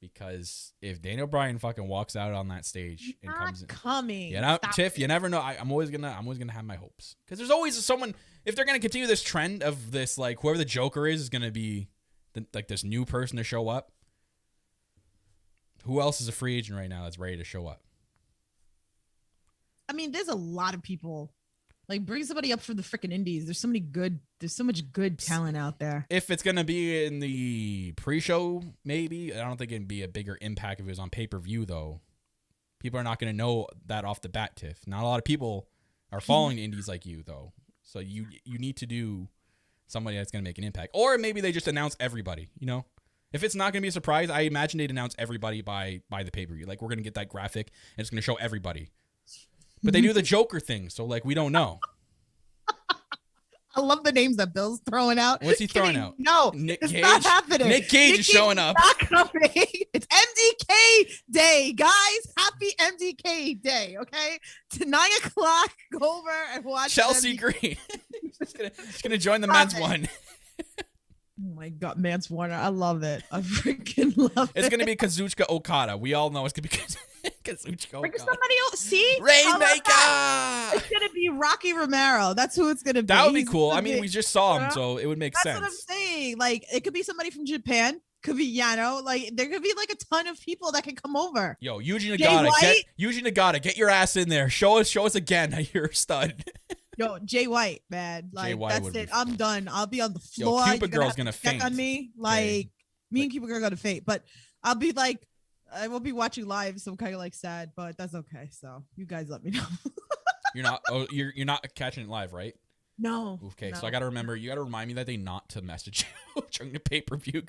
Because if Daniel Bryan fucking walks out on that stage and comes in, Tiff, you never know. I'm always gonna have my hopes because there's always someone. If they're gonna continue this trend of this, like whoever the Joker is gonna be the like this new person to show up. Who else is a free agent right now that's ready to show up? I mean, there's a lot of people. Like, bring somebody up for the freaking indies. There's so much good talent out there. If it's gonna be in the pre-show, maybe. I don't think it'd be a bigger impact if it was on pay-per-view, though. People are not gonna know that off the bat, Tiff. Not a lot of people are following the indies like you, though. So you need to do somebody that's gonna make an impact, or maybe they just announce everybody. You know, if it's not gonna be a surprise, I imagine they'd announce everybody by the pay-per-view. Like, we're gonna get that graphic and it's gonna show everybody. But they do the Joker thing, so like we don't know. I love the names that Bill's throwing out. What's he throwing out? No, Nick it's Cage? not happening. Nick Cage is showing up. Not coming. It's MDK Day, guys. Happy MDK Day. Okay, to 9:00. Go over and watch Chelsea MDK. Green. She's gonna join the men's one. Oh my God, Mance Warner. I love it. I freaking love it. It's gonna be Kazuchika Okada. We all know it's gonna be Kazuchika Bring Okada. somebody else. See? How about that? Rainmaker. It's gonna be Rocky Romero. That's who it's gonna be. That would be He's cool. gonna I mean, be- we just saw him, Yeah. so it would make That's sense. what I'm saying. Like, it could be somebody from Japan. Could be Yano. Like, there could be like a ton of people that can come over. Yo, Yuji Jay Nagata, White? get your ass in there. Show us again that you're a stud. Yo, Jay White, man. Like, White that's would it. be- I'm done. I'll be on the Yo, floor. Cuba You're Girl's have gonna to check faint. on me. Like, me and Cuba Girl gonna faint. But I'll be like, I will be watching live, so I'm kind of like sad, but that's okay. So you guys let me know. You're not. Oh, you're not catching it live, right? No. Okay, no. so I gotta remember. You gotta remind me that day not to message you during the pay per view,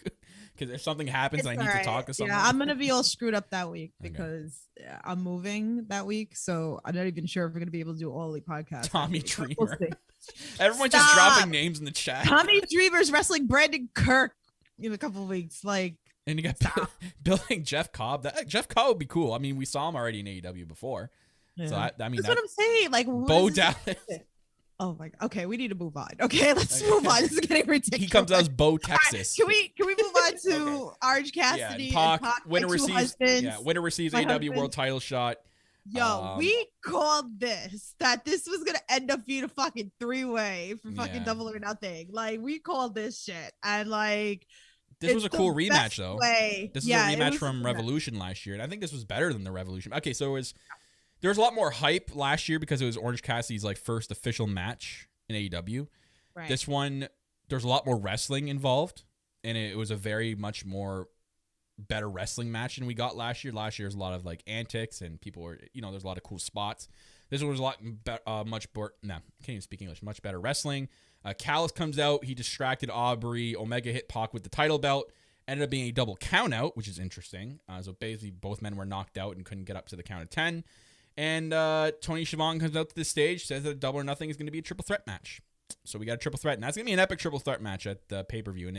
because if something happens, It's and I need all to right. talk to someone. Yeah, I'm gonna be all screwed up that week Okay. because I'm moving that week, so I'm not even sure if we're gonna be able to do all the podcasts. Tommy that week, but Dreamer. we'll see. Everyone's just Stop. dropping names in the chat. Tommy Dreamer's wrestling Brandon Kirk in a couple of weeks. Like, And you got building Jeff Cobb. Jeff Cobb would be cool. I mean, we saw him already in AEW before. yeah. So I mean, That's what I'm saying. Like, what Bo is this- Dallas. Oh my. Okay, we need to move on. Okay, let's Okay. move on. This is getting ridiculous. He comes out as Bo All right, Texas. can we move on to Okay. Orange Yeah, Cassidy and Pac, and Pac, winner my two receives. husbands? Yeah, winner receives my AEW husband. World Title shot. Yo, we called this that this was gonna end up being a fucking 3-way for fucking Yeah. Double or Nothing. Like, we called this shit, and like, This was a it's cool the rematch, best though. way. This Yeah, is it a rematch was from a Revolution last year, and I think this was better than the Revolution. Okay, so there was a lot more hype last year because it was Orange Cassidy's like first official match in AEW. Right. This one, there's a lot more wrestling involved, and it was a very much more better wrestling match than we got last year. Last year was a lot of like antics, and people were, there's a lot of cool spots. This one was a lot can't even speak English. Much better wrestling. Callis comes out. He distracted Aubrey. Omega hit Pac with the title belt. Ended up being a double count out, which is interesting. So basically, both men were knocked out and couldn't get up to the count of 10. And Tony Schiavone comes out to the stage, says that Double or Nothing is going to be a triple threat match. So we got a triple threat, and that's going to be an epic triple threat match at the pay-per-view. And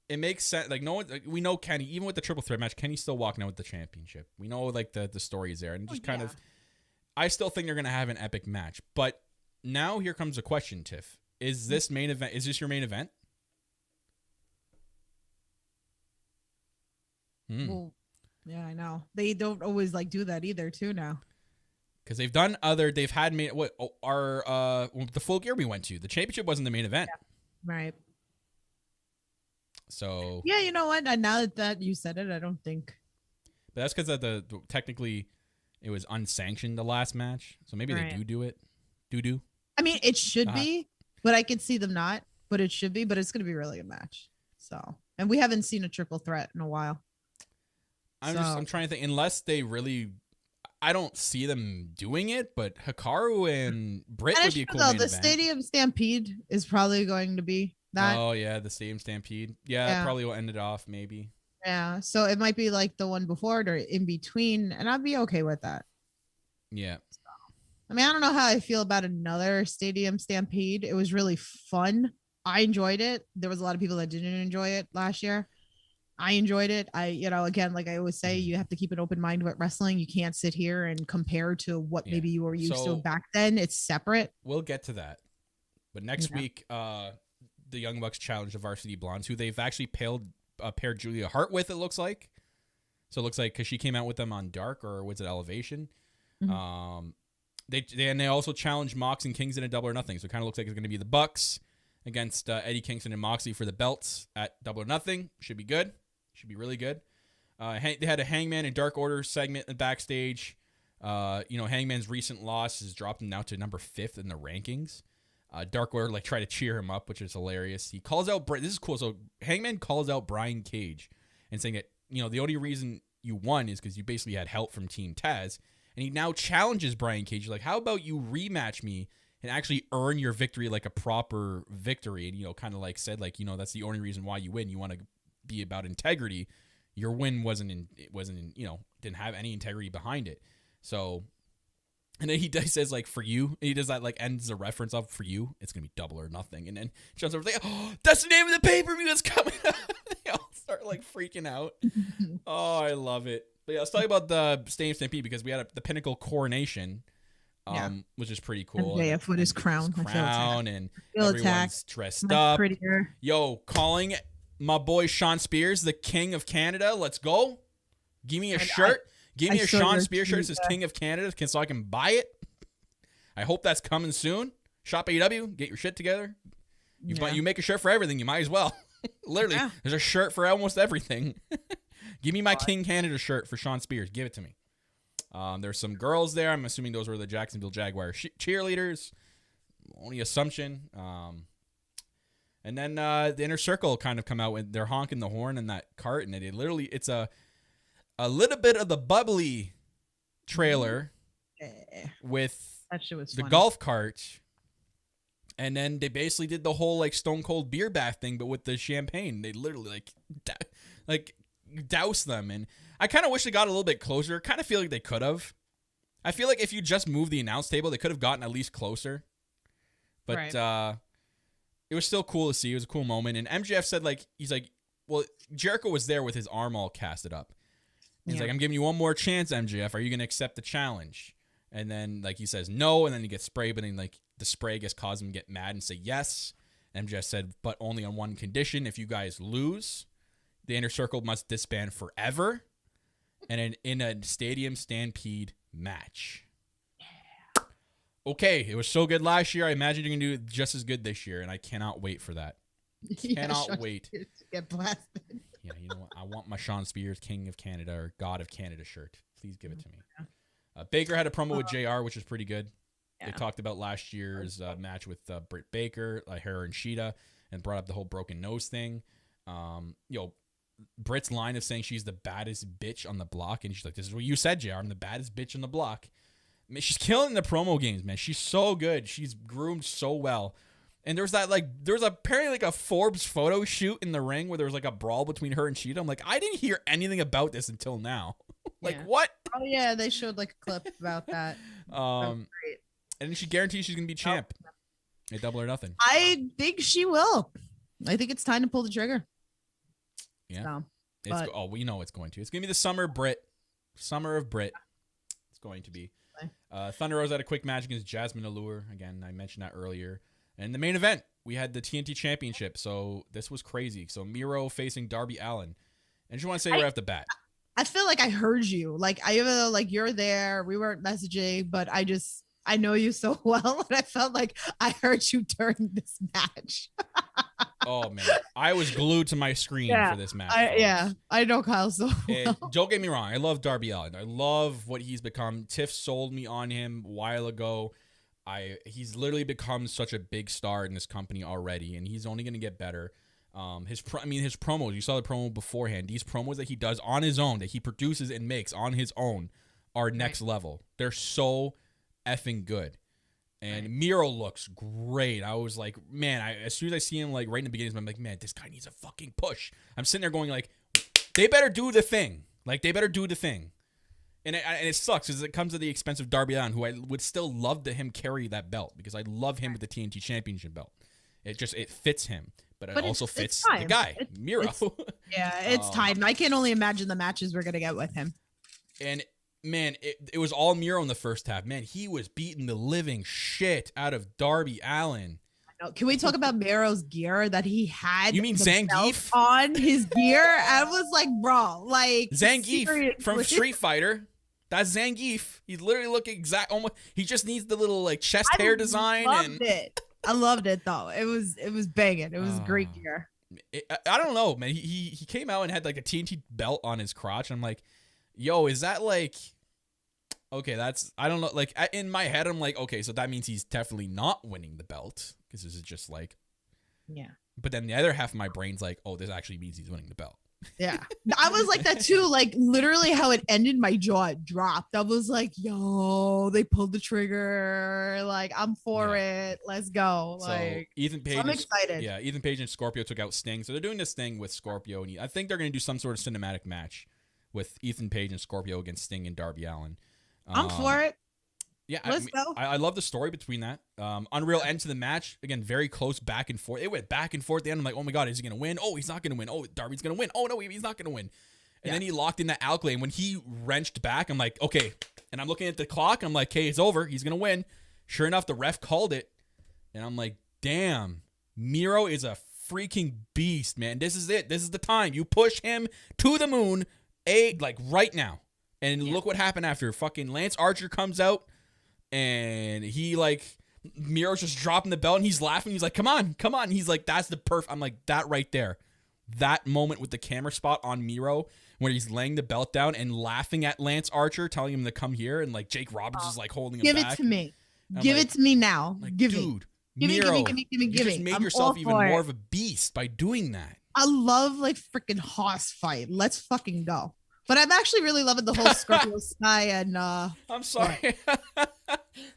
it makes sense. Like, no one, we know Kenny, even with the triple threat match, Kenny's still walking out with the championship. We know like the story is there, and just kind of, I still think they're going to have an epic match. But now here comes a question, Tiff. Is this main event? Is this your main event? Well, yeah, I know. They don't always like do that either, too. Now, Because they've had the Full Gear we went to. The championship wasn't the main event. right? So Yeah, you know what? And now that you said it, I don't think. but that's because technically it was unsanctioned the last match. So maybe Right. they do it. Do. I mean, it should Uh-huh. be, but I could see them not. But it should be. But it's going to be really a match. So, and we haven't seen a triple threat in a while. I'm trying to think, unless they really, I don't see them doing it, but Hikaru and Britt And would it's be a true, cool though, main the event. Stadium Stampede is probably going to be that. Oh yeah, the Stadium Stampede. Yeah, Yeah. that probably will end it off maybe. Yeah. So it might be like the one before it or in between, and I'd be okay with that. Yeah. I mean, I don't know how I feel about another Stadium Stampede. It was really fun. I enjoyed it. There was a lot of people that didn't enjoy it last year. I enjoyed it. Again, like I always say, you have to keep an open mind with wrestling. You can't sit here and compare to what Yeah. maybe you were used So- to back then. It's separate. We'll get to that. But next Yeah. week, the Young Bucks challenge the Varsity Blondes, who they've actually paired Julia Hart with, it looks like. So it looks like, because she came out with them on Dark, or was it Elevation? Mhm. They also challenged Mox and Kingston at Double or Nothing. So it kind of looks like it's going to be the Bucks against Eddie Kingston and Moxley for the belts at Double or Nothing. Should be good. Should be really good. They had a Hangman and Dark Order segment backstage. Hangman's recent loss has dropped him now to number 5th in the rankings. Dark Order try to cheer him up, which is hilarious. He calls out this is cool. So Hangman calls out Brian Cage and saying that the only reason you won is because you basically had help from Team Taz, and he now challenges Brian Cage like, how about you rematch me and actually earn your victory like a proper victory? And kind of said that's the only reason why you win. You want to be about integrity. Your win didn't have any integrity behind it. So. And then he says, for you, he does that, ends the reference of, for you, it's going to be Double or Nothing. And then John's over like, oh, that's the name of the pay-per-view that's coming out. They all start, freaking out. Oh, I love it. But yeah, let's talk about the Stadium Stampede because we had the Pinnacle Coronation, which is pretty cool. MJF with his crown. And everyone's dressed up. Prettier. Yo, calling my boy Sean Spears the King of Canada. Let's go. Give me a shirt. Give me a Sean Spears shirt that says King of Canada so I can buy it. I hope that's coming soon. Shop AEW. Get your shit together. You make a shirt for everything. You might as well. Literally, there's a shirt for almost everything. Give me my King Canada shirt for Sean Spears. Give it to me. There's some girls there. I'm assuming those were the Jacksonville Jaguar cheerleaders. Only assumption. And then the Inner Circle kind of come out and they're honking the horn in that cart. And it's a little bit of the bubbly trailer with the golf cart. And then they basically did the whole Stone Cold beer bath thing, but with the champagne. They literally douse them. And I kind of wish they got a little bit closer. Kind of feel like they could have. I feel like if you just moved the announce table, they could have gotten at least closer. But it was still cool to see. It was a cool moment. And MJF said well, Jericho was there with his arm all casted up. He's like, I'm giving you one more chance, MJF. Are you going to accept the challenge? And then, he says no, and then he gets sprayed, but then, the spray gets caused him to get mad and say yes. MJF said, but only on one condition. If you guys lose, the Inner Circle must disband forever and in a Stadium Stampede match. Okay, it was so good last year. I imagine you're going to do just as good this year, and I cannot wait for that. Cannot wait. To get blasted. Yeah, you know what? I want my Sean Spears King of Canada or God of Canada shirt. Please give it to me. Baker had a promo with JR, which was pretty good. Yeah. They talked about last year's match with Britt Baker, her and Sheeta, and brought up the whole broken nose thing. Britt's line of saying she's the baddest bitch on the block, and she's like, this is what you said, JR. I'm the baddest bitch on the block. I mean, she's killing the promo games, man. She's so good. She's groomed so well. And there was apparently a Forbes photo shoot in the ring where there was a brawl between her and Sheeta. I'm like, I didn't hear anything about this until now. What? Oh yeah, they showed a clip about that. And then she guarantees she's gonna be champ at Double or Nothing. I think she will. I think it's time to pull the trigger. Yeah. We know it's going to. It's gonna be the Summer of Brit. It's going to be. Thunder Rose had a quick match against Jasmine Allure. Again, I mentioned that earlier. And the main event, we had the TNT Championship. So this was crazy. So Miro facing Darby Allin. And I just want to say right off the bat. I feel like I heard you. You're there. We weren't messaging, but I know you so well. And I felt like I heard you during this match. Oh, man. I was glued to my screen for this match. I know Kyle so well. Don't get me wrong. I love Darby Allin. I love what he's become. Tiff sold me on him a while ago. He's literally become such a big star in this company already, and he's only going to get better. His promos, you saw the promo beforehand. These promos that he does on his own, that he produces and makes on his own, are next level. They're so effing good. And Miro looks great. I was like, man, as soon as I see him right in the beginning, I'm like, man, this guy needs a fucking push. I'm sitting there going they better do the thing. And it sucks because it comes at the expense of Darby Allin, who I would still love to him carry that belt because I love him with the TNT Championship belt. It fits him, but it also fits the guy, Miro. It's time. I can only imagine the matches we're gonna get with him. And man, it was all Miro in the first half. Man, he was beating the living shit out of Darby Allin. Can we talk about Miro's gear that he had? You mean Zangief on his gear? I was like, bro, Zangief from Street Fighter. That's Zangief. He's literally looking exact. Almost. He just needs the little like chest hair design. I loved it though. It was banging. It was great gear. I don't know, man. He came out and had like a TNT belt on his crotch. And I'm like, yo, is that like? Okay, that's I don't know. Like in my head, I'm like, okay, so that means he's definitely not winning the belt because this is just like, yeah. But then the other half of my brain's like, oh, this actually means he's winning the belt. Yeah, I was like that too. Like literally, how it ended, my jaw dropped. I was like, "Yo, they pulled the trigger! Like I'm for it. Let's go!" Like Ethan Page, I'm excited. Yeah, Ethan Page and Scorpio took out Sting, so they're doing this thing with Scorpio, and I think they're going to do some sort of cinematic match with Ethan Page and Scorpio against Sting and Darby Allin. I'm for it. Yeah, let's go. I love the story between that. Unreal end to the match. Again, very close back and forth. It went back and forth at the end. I'm like, oh my God, is he going to win? Oh, he's not going to win. Oh, Darby's going to win. Oh, no, he's not going to win. And then he locked in that outplay. And when he wrenched back, I'm like, okay. And I'm looking at the clock. I'm like, okay, it's over. He's going to win. Sure enough, the ref called it. And I'm like, damn, Miro is a freaking beast, man. This is it. This is the time. You push him to the moon, like right now. And look what happened after. Fucking Lance Archer comes out. And he like Miro's just dropping the belt and he's laughing. He's like, come on. And he's like, that's the I'm like, that right there. That moment with the camera spot on Miro where he's laying the belt down and laughing at Lance Archer, telling him to come here. And like Jake Roberts is like holding him back. Give it to me. Give it to me now. Like, give dude, me. Miro, give me. You just made yourself even more of a beast by doing that. I love like freaking hoss fight. Let's fucking go. But I'm actually really loving the whole Scorpio Sky and I'm sorry.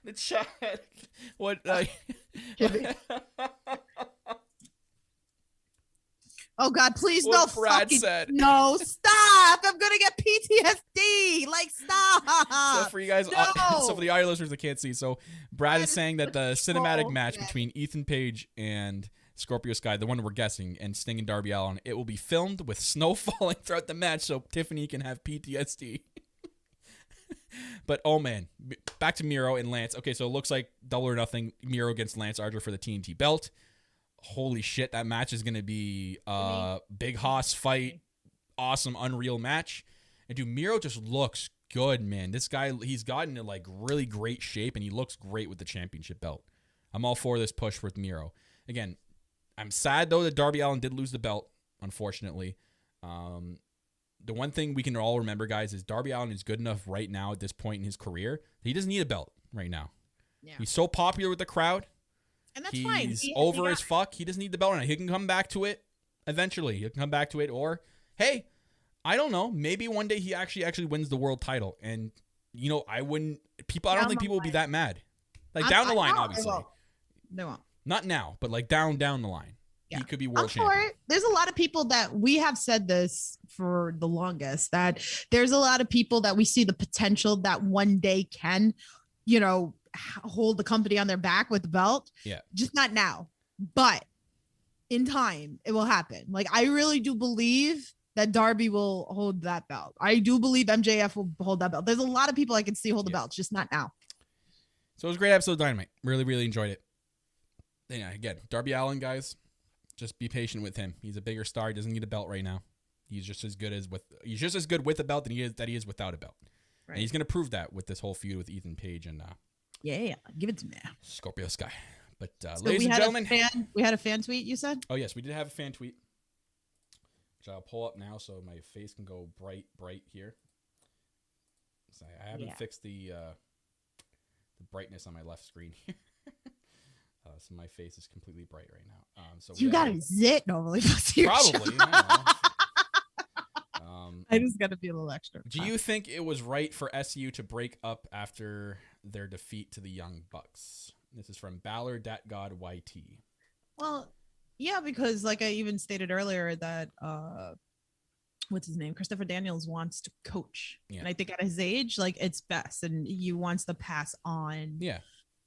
The chat. What oh God, please what no Brad fucking said. No, stop. I'm gonna get PTSD. Like stop. So for you guys so for the audio listeners that can't see, so Brad is saying that the cinematic match between Ethan Page and Scorpio Sky, the one we're guessing, and Sting and Darby Allin, it will be filmed with snow falling throughout the match so Tiffany can have PTSD. But, oh man, back to Miro and Lance. Okay, so it looks like Double or Nothing, Miro against Lance Archer for the TNT belt. Holy shit, that match is going to be big hoss fight, awesome, unreal match. And dude, Miro just looks good, man. This guy, he's gotten in like really great shape, and he looks great with the championship belt. I'm all for this push with Miro. Again, I'm sad, though, that Darby Allin did lose the belt, unfortunately. The one thing we can all remember, guys, is Darby Allin is good enough right now at this point in his career. He doesn't need a belt right now. Yeah. He's so popular with the crowd. And that's fine. He's over as fuck. He doesn't need the belt right now. He can come back to it eventually. He'll come back to it. Or, hey, I don't know. Maybe one day he actually wins the world title. And, you know, I don't think people will be that mad. Like, down the line, obviously. They won't. Not now, but like down the line. Yeah. He could be world champion. There's a lot of people that we have said this for the longest, that there's a lot of people that we see the potential that one day can, you know, hold the company on their back with the belt. Yeah. Just not now. But in time, it will happen. Like, I really do believe that Darby will hold that belt. I do believe MJF will hold that belt. There's a lot of people I can see hold the belt, just not now. So it was a great episode of Dynamite. Really, really enjoyed it. Yeah, again, Darby Allin, guys, just be patient with him. He's a bigger star. He doesn't need a belt right now. He's just as good with a belt than he is without a belt. Right. And he's gonna prove that with this whole feud with Ethan Page and give it to me. Scorpio Sky. But so ladies and gentlemen, we had a fan tweet. You said? Oh yes, we did have a fan tweet, which I'll pull up now so my face can go bright here. So I haven't fixed the brightness on my left screen here. So my face is completely bright right now. So you got a zit normally. Probably. I just got to be a little extra. Do you think it was right for SU to break up after their defeat to the Young Bucks? This is from Ballard God YT. Well, yeah, because like I even stated earlier that what's his name? Christopher Daniels wants to coach. Yeah. And I think at his age, like it's best, and he wants to pass on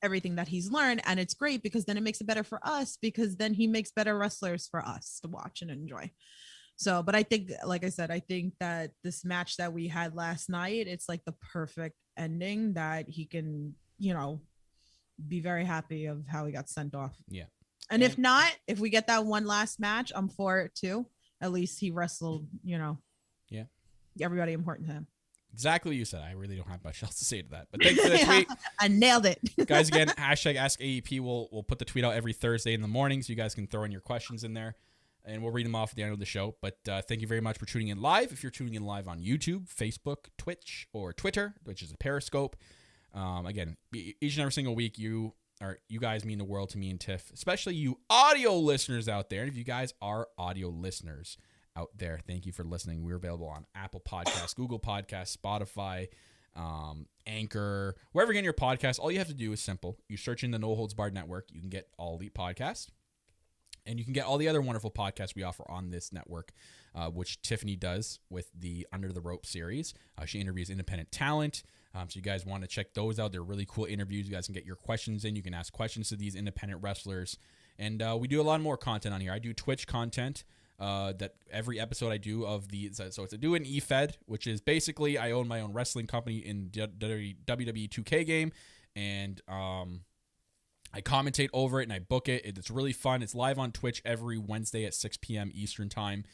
everything that he's learned. And it's great because then it makes it better for us, because then he makes better wrestlers for us to watch and enjoy. So, but I think, like I said, I think that this match that we had last night, it's like the perfect ending that he can, you know, be very happy of how he got sent off. Yeah. And if not, if we get that one last match, I'm for it too. At least he wrestled, you know, everybody important to him. Exactly what you said. I really don't have much else to say to that. But thanks for the tweet. I nailed it. Guys, again, hashtag AskAEP. We'll put the tweet out every Thursday in the morning, so you guys can throw in your questions in there, and we'll read them off at the end of the show. But thank you very much for tuning in live. If you're tuning in live on YouTube, Facebook, Twitch, or Twitter, which is a Periscope, again, each and every single week, you guys mean the world to me and Tiff, especially you audio listeners out there. And if you guys are audio listeners out there, thank you for listening. We're available on Apple Podcasts, Google Podcasts, Spotify, Anchor, wherever you get your podcast. All you have to do is simple. You search in the No Holds Barred Network. You can get all Elite Podcasts, and you can get all the other wonderful podcasts we offer on this network, which Tiffany does with the Under the Rope series. She interviews independent talent. So you guys want to check those out. They're really cool interviews. You guys can get your questions in. You can ask questions to these independent wrestlers. And we do a lot more content on here. I do Twitch content. That every episode I do of so it's a do an EFED, which is basically I own my own wrestling company in WWE 2K game, and I commentate over it and I book it. It's really fun. It's live on Twitch every Wednesday at 6 p.m. Eastern time,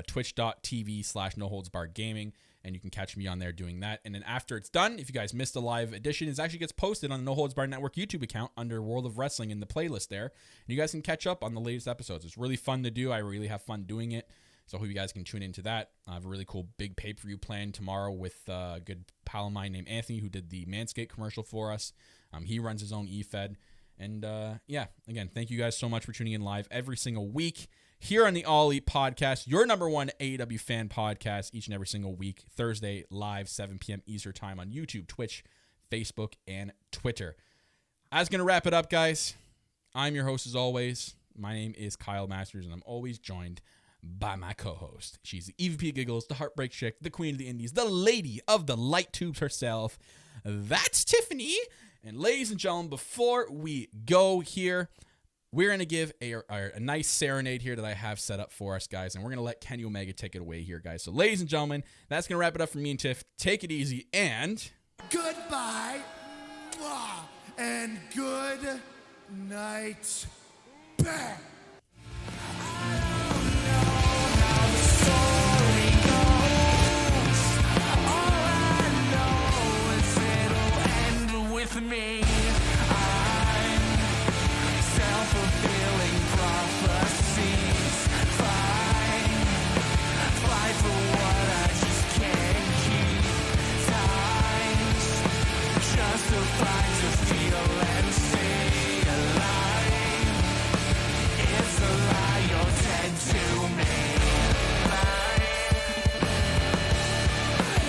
twitch.tv/noholdsbarredgaming, and you can catch me on there doing that. And then after it's done, if you guys missed a live edition, it actually gets posted on the No Holds Barred Network YouTube account under World of Wrestling in the playlist there. And you guys can catch up on the latest episodes. It's really fun to do. I really have fun doing it. So I hope you guys can tune into that. I have a really cool big pay-per-view planned tomorrow with a good pal of mine named Anthony, who did the Manscaped commercial for us. He runs his own EFED. And again, thank you guys so much for tuning in live every single week here on the All Elite Podcast, your number one AEW fan podcast, each and every single week, Thursday, live, 7 p.m. Eastern time on YouTube, Twitch, Facebook, and Twitter. I was going to wrap it up, guys. I'm your host, as always. My name is Kyle Masters, and I'm always joined by my co-host. She's the EVP Giggles, the Heartbreak Chick, the Queen of the Indies, the Lady of the Light Tubes herself. That's Tiffany. And ladies and gentlemen, before we go here, we're going to give a nice serenade here that I have set up for us, guys. And we're going to let Kenny Omega take it away here, guys. So, ladies and gentlemen, that's going to wrap it up for me and Tiff. Take it easy and... Goodbye. Mwah. And good night. Bang. With me.